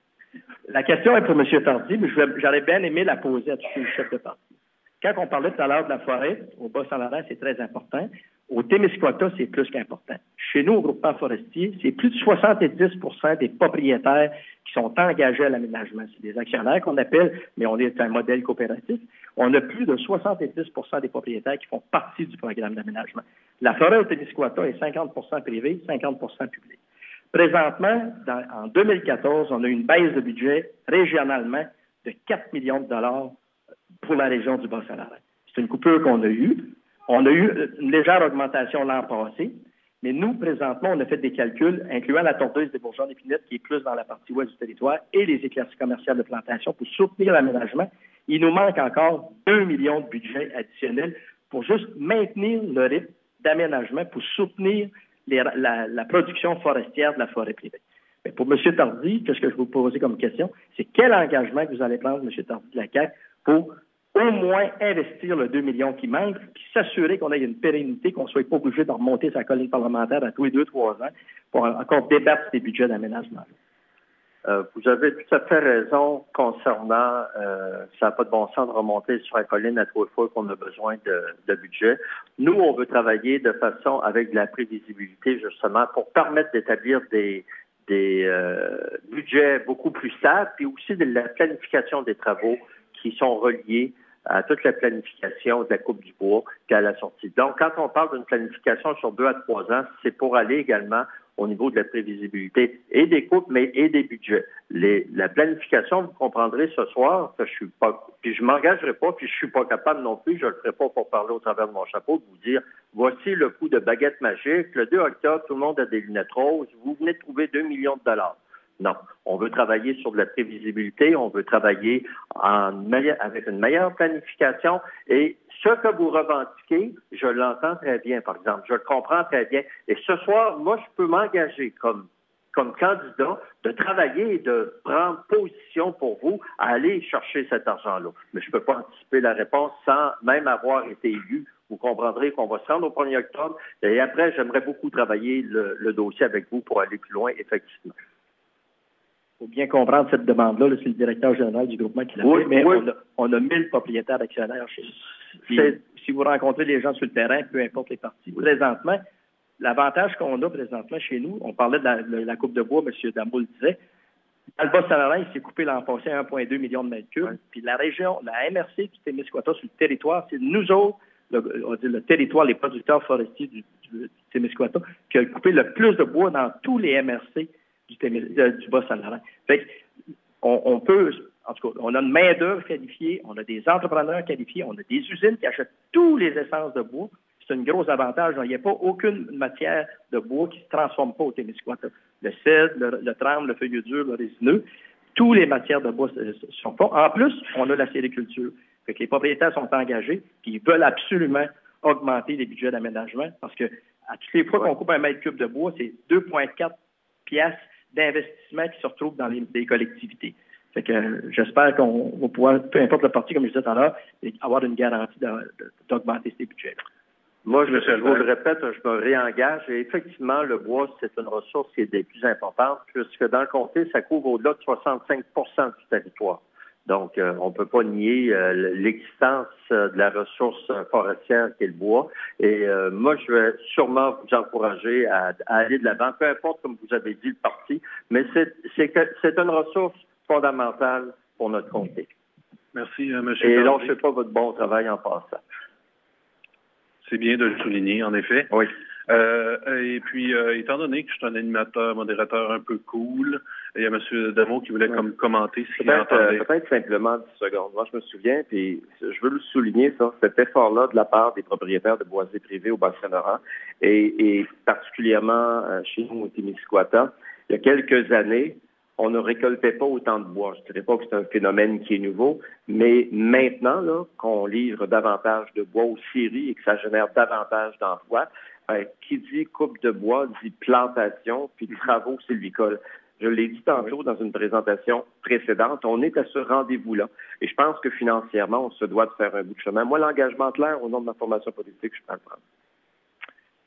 La question est pour M. Tardy, mais j'aurais bien aimé la poser à tous les chefs de parti. Quand on parlait tout à l'heure de la forêt, au Bas-Saint-Laurent, c'est très important. Au Témiscouata, c'est plus qu'important. Chez nous, au groupement forestier, c'est plus de 70% des propriétaires qui sont engagés à l'aménagement. C'est des actionnaires qu'on appelle, mais on est un modèle coopératif. On a plus de 70% des propriétaires qui font partie du programme d'aménagement. La forêt au Témiscouata est 50% privée, 50% publique. Présentement, en 2014, on a une baisse de budget régionalement de 4 millions de dollars pour la région du Bas-Saint-Laurent. C'est une coupure qu'on a eue. On a eu une légère augmentation l'an passé, mais nous, présentement, on a fait des calculs, incluant la tordeuse des Bourgeons-d'Épinette, qui est plus dans la partie ouest du territoire, et les éclaircies commerciales de plantation pour soutenir l'aménagement. Il nous manque encore 2 millions de budget additionnel pour juste maintenir le rythme d'aménagement, pour soutenir la production forestière de la forêt privée. Mais pour M. Tardy, qu'est-ce que je vais vous poser comme question? C'est quel engagement que vous allez prendre, M. Tardy de la CAQ, pour au moins investir le 2 millions qui manque, puis s'assurer qu'on ait une pérennité, qu'on ne soit pas obligé de remonter sa colline parlementaire à tous les 2-3 ans pour encore débattre des budgets d'aménagement. Vous avez tout à fait raison concernant ça n'a pas de bon sens de remonter sur la colline à 3 fois qu'on a besoin de budget. Nous, on veut travailler de façon avec de la prévisibilité, justement, pour permettre d'établir des budgets beaucoup plus stables, puis aussi de la planification des travaux qui sont reliés à toute la planification de la coupe du bois puis à la sortie. Donc, quand on parle d'une planification sur 2 à 3 ans, c'est pour aller également au niveau de la prévisibilité et des coupes, mais et des budgets. La planification, vous comprendrez ce soir que je suis pas, puis je m'engagerai pas, puis je suis pas capable non plus, je le ferai pas pour parler au travers de mon chapeau, de vous dire, voici le coup de baguette magique, le 2 octobre, tout le monde a des lunettes roses, vous venez de trouver 2 millions de dollars. Non, on veut travailler sur de la prévisibilité, on veut travailler avec une meilleure planification et ce que vous revendiquez, je l'entends très bien, par exemple, je le comprends très bien. Et ce soir, moi, je peux m'engager comme candidat de travailler et de prendre position pour vous à aller chercher cet argent-là. Mais je ne peux pas anticiper la réponse sans même avoir été élu. Vous comprendrez qu'on va se rendre au 1er octobre et après, j'aimerais beaucoup travailler le dossier avec vous pour aller plus loin, effectivement. Il faut bien comprendre cette demande-là. C'est le directeur général du groupement qui l'a fait, mais on a 1000 propriétaires d'actionnaires chez nous. Si vous rencontrez les gens sur le terrain, peu importe les partis. Présentement, l'avantage qu'on a présentement chez nous, on parlait de la coupe de bois, M. Damoul le disait, dans le Bas-Saint-Laurent, il s'est coupé l'an passé à 1,2 million de mètres cubes. Ouais. Puis la région, la MRC du Témiscouata sur le territoire, c'est nous autres, le territoire, les producteurs forestiers du Témiscouata, qui a coupé le plus de bois dans tous les MRC du Bas-Saint-Laurent. Fait on peut, en tout cas, on a une main-d'œuvre qualifiée, on a des entrepreneurs qualifiés, on a des usines qui achètent tous les essences de bois. C'est un gros avantage. Il n'y a pas aucune matière de bois qui ne se transforme pas au Témiscouata. Le cèdre, le tremble, le feuillus dur, le résineux, toutes les matières de bois sont pas. En plus, on a la sériculture. Fait que les propriétaires sont engagés et ils veulent absolument augmenter les budgets d'aménagement parce que à toutes les fois qu'on coupe un mètre cube de bois, c'est 2,4 piastres d'investissement qui se retrouvent dans les collectivités. Fait que j'espère qu'on va pouvoir, peu importe le parti, comme je disais tout à l'heure, avoir une garantie d'augmenter ces budgets. Moi, je vous le répète, je me réengage. Et effectivement, le bois, c'est une ressource qui est des plus importantes, puisque dans le comté, ça couvre au-delà de 65 du territoire. Donc, on ne peut pas nier l'existence de la ressource forestière qui est le bois. Et moi, je vais sûrement vous encourager à aller de l'avant, peu importe, comme vous avez dit, le parti, mais c'est une ressource fondamentale pour notre comté. Merci, M. Et là, je ne fais pas votre bon travail en passant. C'est bien de le souligner, en effet. Oui. Et puis, étant donné que je suis un animateur, modérateur un peu cool, il y a M. Dameau qui voulait commenter ce qu'il entendait. Peut-être simplement 10 secondes. Moi, je me souviens, puis je veux le souligner, ça, cet effort-là de la part des propriétaires de boisiers privés au Bas-Saint-Laurent et particulièrement chez nous au Témiscouata. Il y a quelques années, on ne récoltait pas autant de bois. Je ne dirais pas que c'est un phénomène qui est nouveau, mais maintenant, là, qu'on livre davantage de bois aux scieries et que ça génère davantage d'emplois, qui dit coupe de bois dit plantation puis travaux sylvicoles. Je l'ai dit tantôt dans une présentation précédente, on est à ce rendez-vous-là. Et je pense que financièrement, on se doit de faire un bout de chemin. Moi, l'engagement clair au nom de ma formation politique, je peux le prendre.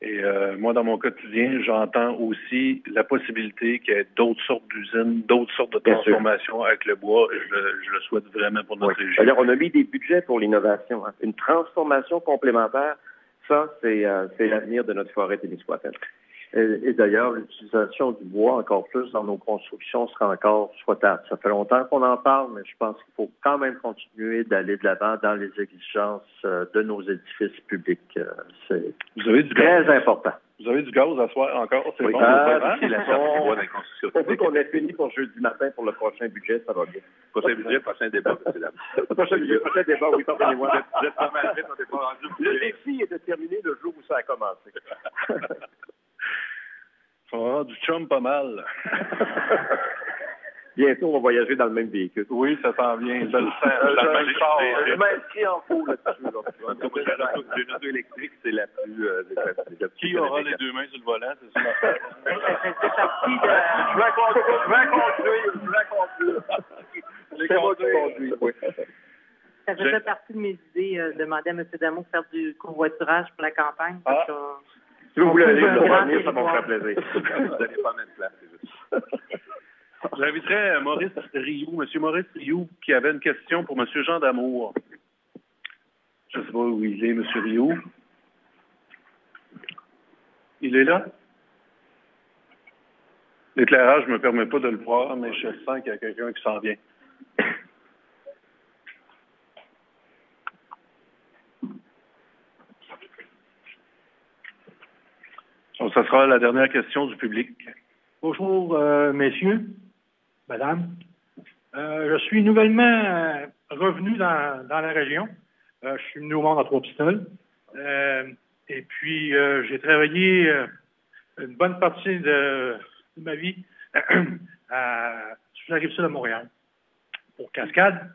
Et moi, dans mon quotidien, j'entends aussi la possibilité qu'il y ait d'autres sortes d'usines, d'autres sortes de transformations avec le bois. Je le souhaite vraiment pour notre région. Alors, on a mis des budgets pour l'innovation. Hein. Une transformation complémentaire, ça, c'est l'avenir de notre forêt témiscouataine. Et d'ailleurs, l'utilisation du bois encore plus dans nos constructions sera encore souhaitable. Ça fait longtemps qu'on en parle, mais je pense qu'il faut quand même continuer d'aller de l'avant dans les exigences de nos édifices publics. C'est très important. Vous avez du gaz à soir encore? C'est bon? C'est la sortie du bois dans la construction. Pourvu qu'on ait fini pour jeudi matin pour le prochain budget, ça va bien. Prochain budget, prochain débat, c'est là. Prochain débat, oui, pardonnez-moi. Le défi est de terminer le jour où ça a commencé. Oh, du chum pas mal. Bientôt, on va voyager dans le même véhicule. Oui, ça s'en vient. Je le sens. Je m'inscris en faux là-dessus. Une auto électrique, c'est la plus... Qui aura les deux mains sur le volant, c'est ça? C'est parti de... Je vais conduire. C'est moi qui conduis. Oui. Ça faisait partie de mes idées, demander à M. Dameau de faire du covoiturage pour la campagne. Parce si vous voulez aller le revenir, ça va me faire plaisir. Vous n'allez pas mettre place, c'est juste. J'inviterais Maurice Rioux, M. Maurice Rioux, qui avait une question pour M. Jean Damour. Je ne sais pas où il est, M. Rioux. Il est là? L'éclairage ne me permet pas de le voir, mais je sens qu'il y a quelqu'un qui s'en vient. Donc, ça sera la dernière question du public. Bonjour, messieurs, madame. Je suis nouvellement revenu dans la région. Je suis venu au monde à Trois-Pistoles. Et puis, j'ai travaillé une bonne partie de ma vie sur la rive sud de Montréal, pour Cascade.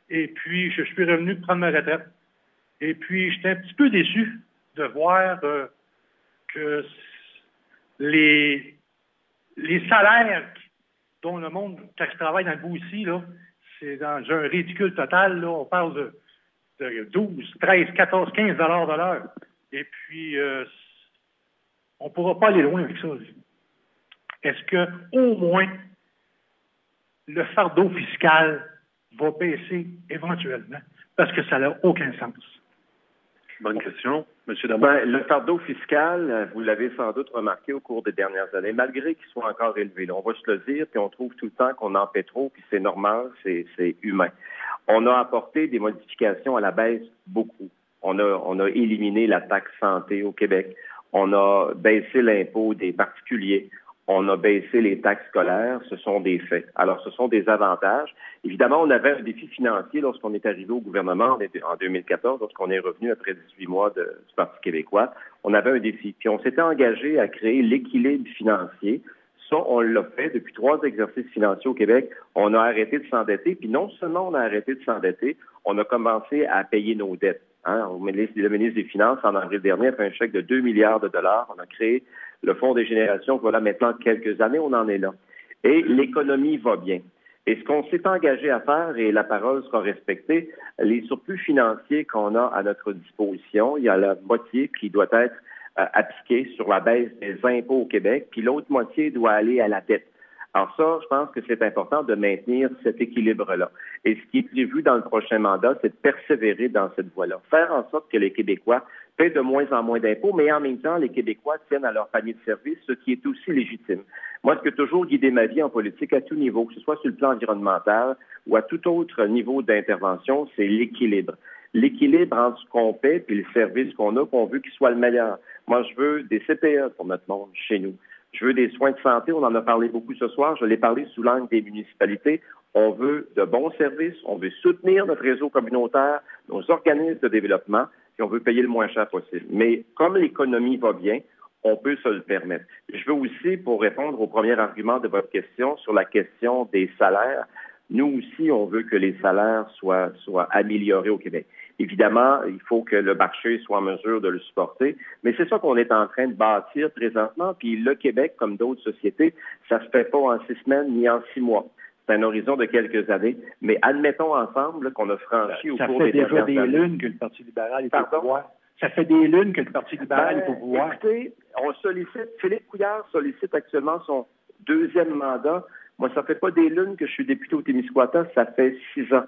Et puis, je suis revenu prendre ma retraite. Et puis, j'étais un petit peu déçu de voir que les salaires dont le monde, quand je travaille dans le bout ici, là, c'est dans un ridicule total. Là, on parle de 12, 13, 14, 15 $ de l'heure. Et puis, on ne pourra pas aller loin avec ça. Est-ce que, au moins, le fardeau fiscal va baisser éventuellement? Parce que ça n'a aucun sens. Bonne question. M. Damour. Le fardeau fiscal, vous l'avez sans doute remarqué au cours des dernières années, malgré qu'il soit encore élevé. Là, on va se le dire, puis on trouve tout le temps qu'on en paie trop, puis c'est normal, c'est humain. On a apporté des modifications à la baisse beaucoup. On a éliminé la taxe santé au Québec. On a baissé l'impôt des particuliers. On a baissé les taxes scolaires. Ce sont des faits. Alors, ce sont des avantages. Évidemment, on avait un défi financier lorsqu'on est arrivé au gouvernement en 2014, lorsqu'on est revenu après 18 mois du Parti québécois. On avait un défi. Puis, on s'était engagé à créer l'équilibre financier. Ça, on l'a fait depuis 3 exercices financiers au Québec. On a arrêté de s'endetter. Puis, non seulement on a arrêté de s'endetter, on a commencé à payer nos dettes. Le ministre des Finances, en avril dernier, a fait un chèque de 2 milliards de dollars. On a créé le Fonds des générations. Voilà, maintenant quelques années, on en est là. Et l'économie va bien. Et ce qu'on s'est engagé à faire, et la parole sera respectée, les surplus financiers qu'on a à notre disposition, il y a la moitié qui doit être appliquée sur la baisse des impôts au Québec, puis l'autre moitié doit aller à la dette. Alors ça, je pense que c'est important de maintenir cet équilibre-là. Et ce qui est prévu dans le prochain mandat, c'est de persévérer dans cette voie-là. Faire en sorte que les Québécois paient de moins en moins d'impôts, mais en même temps, les Québécois tiennent à leur panier de services, ce qui est aussi légitime. Moi, ce qui a toujours guidé ma vie en politique à tout niveau, que ce soit sur le plan environnemental ou à tout autre niveau d'intervention, c'est l'équilibre. L'équilibre entre ce qu'on paie et le service qu'on a, qu'on veut qu'il soit le meilleur. Moi, je veux des CPE pour notre monde chez nous. Je veux des soins de santé, on en a parlé beaucoup ce soir, je l'ai parlé sous l'angle des municipalités. On veut de bons services, on veut soutenir notre réseau communautaire, nos organismes de développement, puis on veut payer le moins cher possible. Mais comme l'économie va bien, on peut se le permettre. Je veux aussi, pour répondre au premier argument de votre question sur la question des salaires, nous aussi, on veut que les salaires soient améliorés au Québec. Évidemment, il faut que le marché soit en mesure de le supporter, mais c'est ça qu'on est en train de bâtir présentement. Puis le Québec, comme d'autres sociétés, ça se fait pas en 6 semaines ni en 6 mois. C'est un horizon de quelques années, mais admettons ensemble là, qu'on a franchi au cours des dernières années. Ça fait déjà des lunes que le Parti libéral est au pouvoir. Ça fait des lunes que le Parti libéral est au pouvoir. Écoutez, on sollicite, Philippe Couillard sollicite actuellement son 2e mandat. Moi, ça fait pas des lunes que je suis député au Témiscouata, ça fait 6 ans.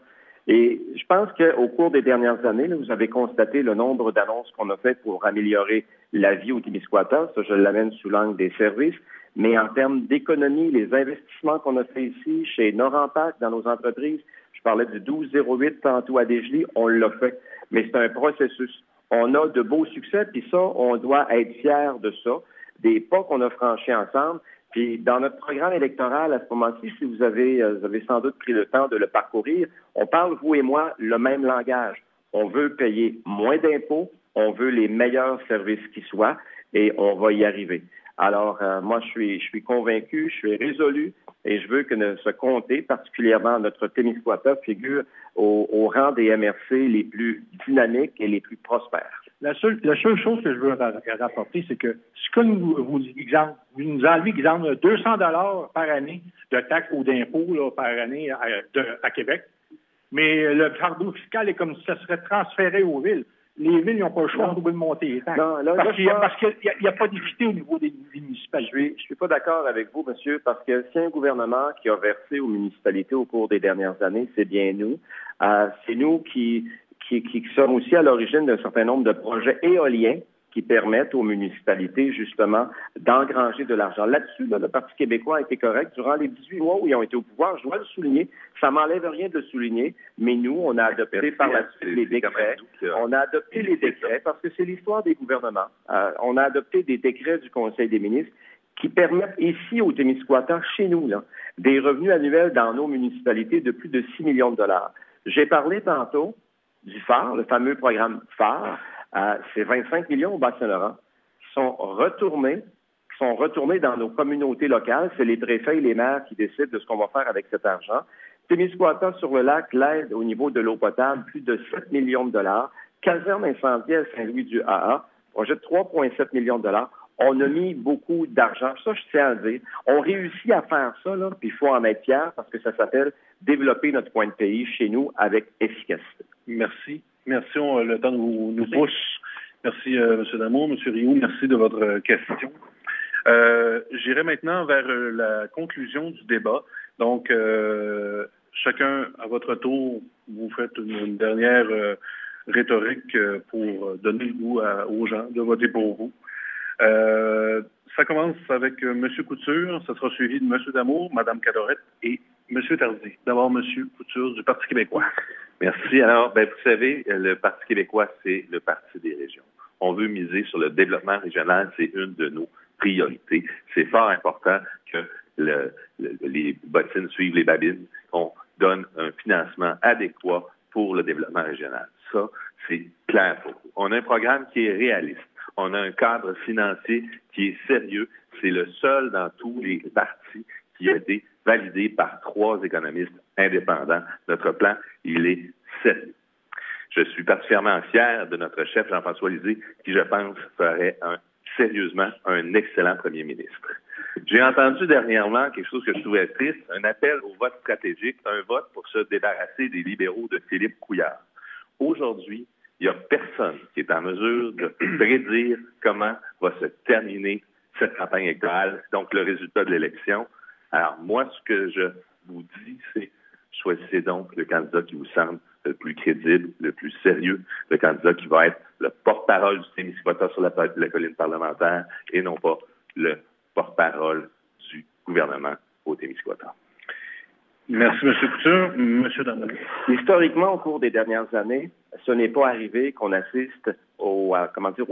Et je pense qu'au cours des dernières années, là, vous avez constaté le nombre d'annonces qu'on a faites pour améliorer la vie au Témiscouata. Ça, je l'amène sous l'angle des services. Mais en termes d'économie, les investissements qu'on a fait ici, chez Norampac, dans nos entreprises, je parlais du 1208 tantôt à Desjolies, on l'a fait. Mais c'est un processus. On a de beaux succès, puis ça, on doit être fiers de ça, des pas qu'on a franchis ensemble. Puis dans notre programme électoral, à ce moment-ci, si vous avez sans doute pris le temps de le parcourir, on parle, vous et moi, le même langage. On veut payer moins d'impôts, on veut les meilleurs services qui soient, et on va y arriver. Alors, moi, je suis convaincu, je suis résolu, et je veux que ce comté, particulièrement notre Témiscouata, figure au rang des MRC les plus dynamiques et les plus prospères. La seule chose que je veux rapporter, c'est que ce que vous nous enlevez, exemple, 200 $ par année de taxes ou d'impôts là, par année à Québec. mais le fardeau fiscal est comme si ça serait transféré aux villes. Les villes n'ont pas le choix de monter les taxes. Parce qu'il n'y a pas d'équité au niveau des municipalités. Je suis pas d'accord avec vous, monsieur, parce que c'est un gouvernement qui a versé aux municipalités au cours des dernières années, c'est bien nous. C'est nous qui sommes aussi à l'origine d'un certain nombre de projets éoliens qui permettent aux municipalités, justement, d'engranger de l'argent. Là-dessus, le Parti québécois a été correct. Durant les 18 mois où ils ont été au pouvoir, je dois le souligner, ça m'enlève rien de le souligner, mais nous, on a adopté par la suite les décrets. On a adopté les décrets parce que c'est l'histoire des gouvernements. On a adopté des décrets du Conseil des ministres qui permettent ici, au Témiscouata, chez nous, là, des revenus annuels dans nos municipalités de plus de 6 millions de dollars. J'ai parlé tantôt du phare, le fameux programme phare. C'est 25 millions au Bas-Saint-Laurent qui sont retournés dans nos communautés locales. C'est les préfets et les maires qui décident de ce qu'on va faire avec cet argent. Témiscouata sur le lac l'aide au niveau de l'eau potable, plus de 7 millions de dollars. Caserne incendie à Saint-Louis-du-AA, projet de 3,7 millions de dollars. On a mis beaucoup d'argent. Ça, je tiens à le dire. On réussit à faire ça, là, puis il faut en être fier parce que ça s'appelle développer notre coin de pays chez nous avec efficacité. Merci. Merci. Le temps nous pousse. Merci, M. Damour. M. Rioux, merci de votre question. J'irai maintenant vers la conclusion du débat. Donc, chacun, à votre tour, vous faites une dernière rhétorique pour donner le goût aux gens de voter pour vous. Ça commence avec M. Couture, ça sera suivi de M. Damour, Mme Cadorette et M. Tardy. D'abord, M. Couture du Parti québécois. Merci. Alors, vous savez, le Parti québécois, c'est le parti des régions. On veut miser sur le développement régional, c'est une de nos priorités. C'est fort important que les bottines suivent les babines, qu'on donne un financement adéquat pour le développement régional. Ça, c'est clair pour vous. On a un programme qui est réaliste. On a un cadre financier qui est sérieux. C'est le seul dans tous les partis qui a été validé par 3 économistes indépendants. Notre plan, il est sérieux. Je suis particulièrement fier de notre chef Jean-François Lisée, qui, je pense, ferait sérieusement un excellent premier ministre. J'ai entendu dernièrement quelque chose que je trouvais triste, un appel au vote stratégique, un vote pour se débarrasser des libéraux de Philippe Couillard. Aujourd'hui, il n'y a personne qui est en mesure de prédire comment va se terminer cette campagne électorale, donc le résultat de l'élection. Alors, moi, ce que je vous dis, c'est choisissez donc le candidat qui vous semble le plus crédible, le plus sérieux, le candidat qui va être le porte-parole du Témiscouata sur la colline parlementaire et non pas le porte-parole du gouvernement au Témiscouata. Merci, M. Couture. M. Damour. Historiquement, au cours des dernières années, ce n'est pas arrivé qu'on assiste au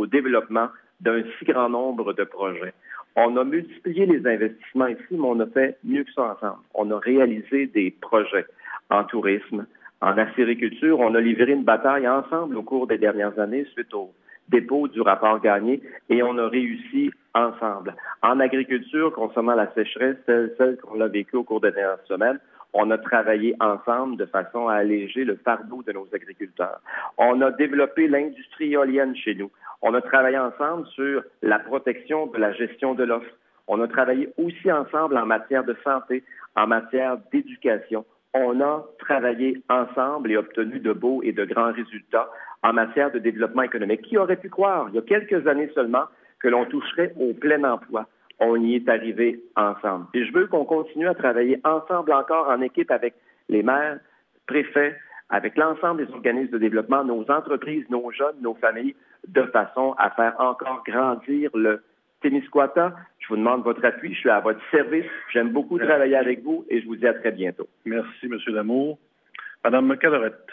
développement d'un si grand nombre de projets. On a multiplié les investissements ici, mais on a fait mieux que ça ensemble. On a réalisé des projets en tourisme, en acériculture. On a livré une bataille ensemble au cours des dernières années suite au dépôt du rapport Gagné et on a réussi ensemble. En agriculture, concernant la sécheresse, celle qu'on a vécue au cours des dernières semaines, on a travaillé ensemble de façon à alléger le fardeau de nos agriculteurs. On a développé l'industrie éolienne chez nous. On a travaillé ensemble sur la protection de la gestion de l'offre. On a travaillé aussi ensemble en matière de santé, en matière d'éducation. On a travaillé ensemble et obtenu de beaux et de grands résultats en matière de développement économique. Qui aurait pu croire, il y a quelques années seulement, que l'on toucherait au plein emploi? On y est arrivé ensemble. Et je veux qu'on continue à travailler ensemble encore en équipe avec les maires, préfets, avec l'ensemble des organismes de développement, nos entreprises, nos jeunes, nos familles, de façon à faire encore grandir le Témiscouata. Je vous demande votre appui. Je suis à votre service. J'aime beaucoup travailler avec vous et je vous dis à très bientôt. Merci, M. Damour. Mme Cadorette.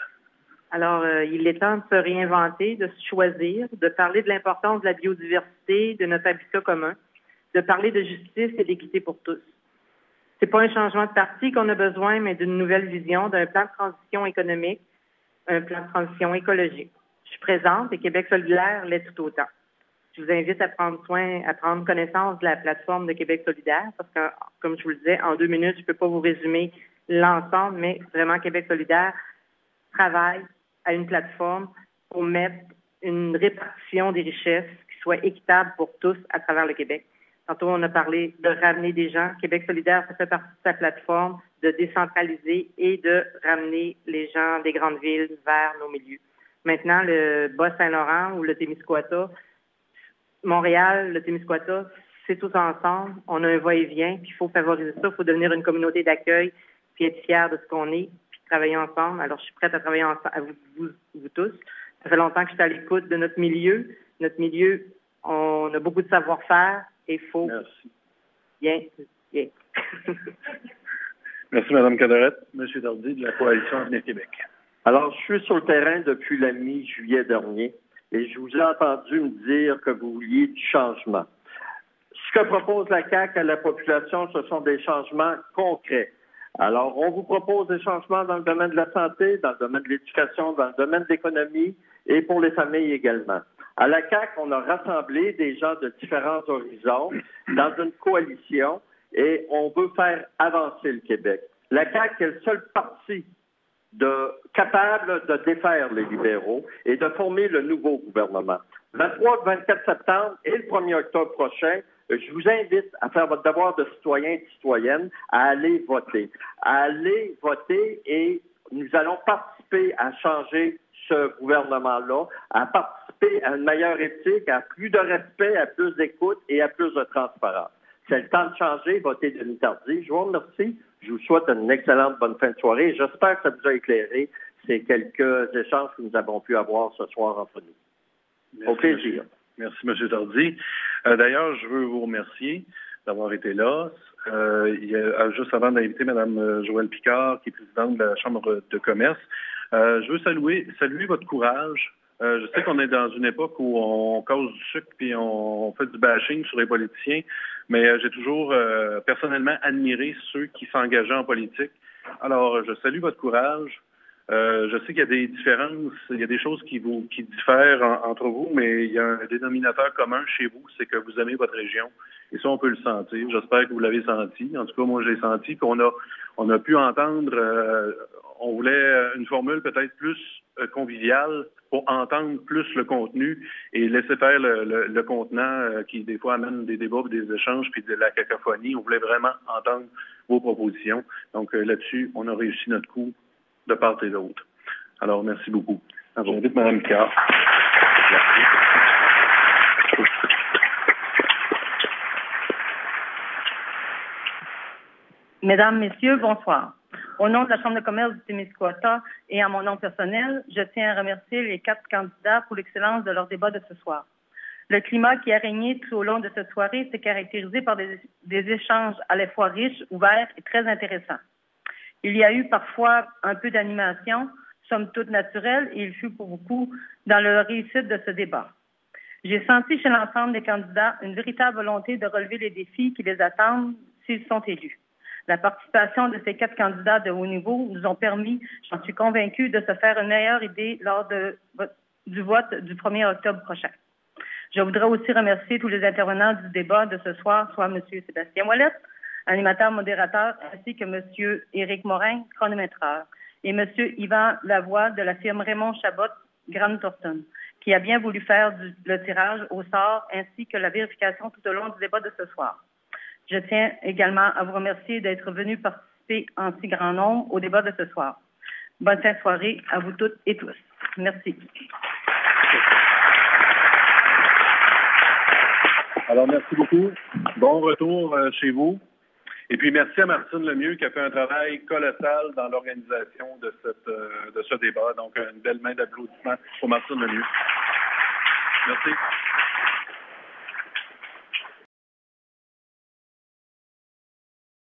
Alors, il est temps de se réinventer, de se choisir, de parler de l'importance de la biodiversité, de notre habitat commun, de parler de justice et d'équité pour tous. C'est pas un changement de parti qu'on a besoin, mais d'une nouvelle vision, d'un plan de transition économique, un plan de transition écologique. Je suis présente et Québec solidaire l'est tout autant. Je vous invite à prendre connaissance de la plateforme de Québec solidaire, parce que, comme je vous le disais, en 2 minutes, je ne peux pas vous résumer l'ensemble, mais vraiment Québec solidaire travaille à une plateforme pour mettre une répartition des richesses qui soit équitable pour tous à travers le Québec. Tantôt, on a parlé de ramener des gens. Québec solidaire, ça fait partie de sa plateforme de décentraliser et de ramener les gens des grandes villes vers nos milieux. Maintenant, le Bas-Saint-Laurent ou le Témiscouata, Montréal, le Témiscouata, c'est tous ensemble. On a un va-et-vient, puis il faut favoriser ça. Il faut devenir une communauté d'accueil, puis être fier de ce qu'on est, puis travailler ensemble. Alors, je suis prête à travailler ensemble, à vous tous. Ça fait longtemps que je suis à l'écoute de notre milieu. Notre milieu, on a beaucoup de savoir-faire et il faut... Merci. Bien. Merci, Mme Cadorette. M. Tardy, de la Coalition Avenir Québec. Alors, je suis sur le terrain depuis la mi-juillet dernier et je vous ai entendu me dire que vous vouliez du changement. Ce que propose la CAQ à la population, ce sont des changements concrets. Alors, on vous propose des changements dans le domaine de la santé, dans le domaine de l'éducation, dans le domaine de l'économie et pour les familles également. À la CAQ, on a rassemblé des gens de différents horizons dans une coalition et on veut faire avancer le Québec. La CAQ est le seul parti capable de défaire les libéraux et de former le nouveau gouvernement. Le 23 et 24 septembre et le 1er octobre prochain, je vous invite à faire votre devoir de citoyen et de citoyenne, à aller voter. À aller voter et nous allons participer à changer ce gouvernement-là, à participer à une meilleure éthique, à plus de respect, à plus d'écoute et à plus de transparence. C'est le temps de changer, voter Denis Tardy. Je vous remercie. Je vous souhaite une excellente bonne fin de soirée. J'espère que ça vous a éclairé ces quelques échanges que nous avons pu avoir ce soir entre nous. Merci, au plaisir. Merci, M. Tardy. D'ailleurs, je veux vous remercier d'avoir été là. Juste avant d'inviter Mme Joëlle Picard, qui est présidente de la Chambre de commerce, je veux saluer votre courage. Je sais qu'on est dans une époque où on cause du sucre puis on fait du bashing sur les politiciens, mais j'ai toujours personnellement admiré ceux qui s'engageaient en politique. Alors, je salue votre courage. Je sais qu'il y a des différences, il y a des choses qui diffèrent entre vous, mais il y a un dénominateur commun chez vous, c'est que vous aimez votre région. Et ça, on peut le sentir. J'espère que vous l'avez senti. En tout cas, moi, je l'ai senti. Puis on a pu entendre, on voulait une formule peut-être plus conviviale pour entendre plus le contenu et laisser faire le contenant qui, des fois, amène des débats, des échanges, puis de la cacophonie. On voulait vraiment entendre vos propositions. Donc, là-dessus, on a réussi notre coup de part et d'autre. Alors, merci beaucoup. J'invite Mme Picard. Merci. Mesdames, Messieurs, bonsoir. Au nom de la Chambre de commerce du Témiscouata et à mon nom personnel, je tiens à remercier les 4 candidats pour l'excellence de leur débat de ce soir. Le climat qui a régné tout au long de cette soirée s'est caractérisé par des échanges à la fois riches, ouverts et très intéressants. Il y a eu parfois un peu d'animation, somme toute naturelle, et il fut pour beaucoup dans la réussite de ce débat. J'ai senti chez l'ensemble des candidats une véritable volonté de relever les défis qui les attendent s'ils sont élus. La participation de ces 4 candidats de haut niveau nous ont permis, j'en suis convaincue, de se faire une meilleure idée lors du vote du 1er octobre prochain. Je voudrais aussi remercier tous les intervenants du débat de ce soir, soit M. Sébastien Ouellette, animateur modérateur, ainsi que M. Éric Morin, chronométreur, et M. Yvan Lavoie de la firme Raymond Chabot, Grande Thornton, qui a bien voulu faire le tirage au sort ainsi que la vérification tout au long du débat de ce soir. Je tiens également à vous remercier d'être venus participer en si grand nombre au débat de ce soir. Bonne fin de soirée à vous toutes et tous. Merci. Alors, merci beaucoup. Bon retour chez vous. Et puis, merci à Martine Lemieux qui a fait un travail colossal dans l'organisation de ce débat. Donc, une belle main d'applaudissements pour Martine Lemieux. Merci.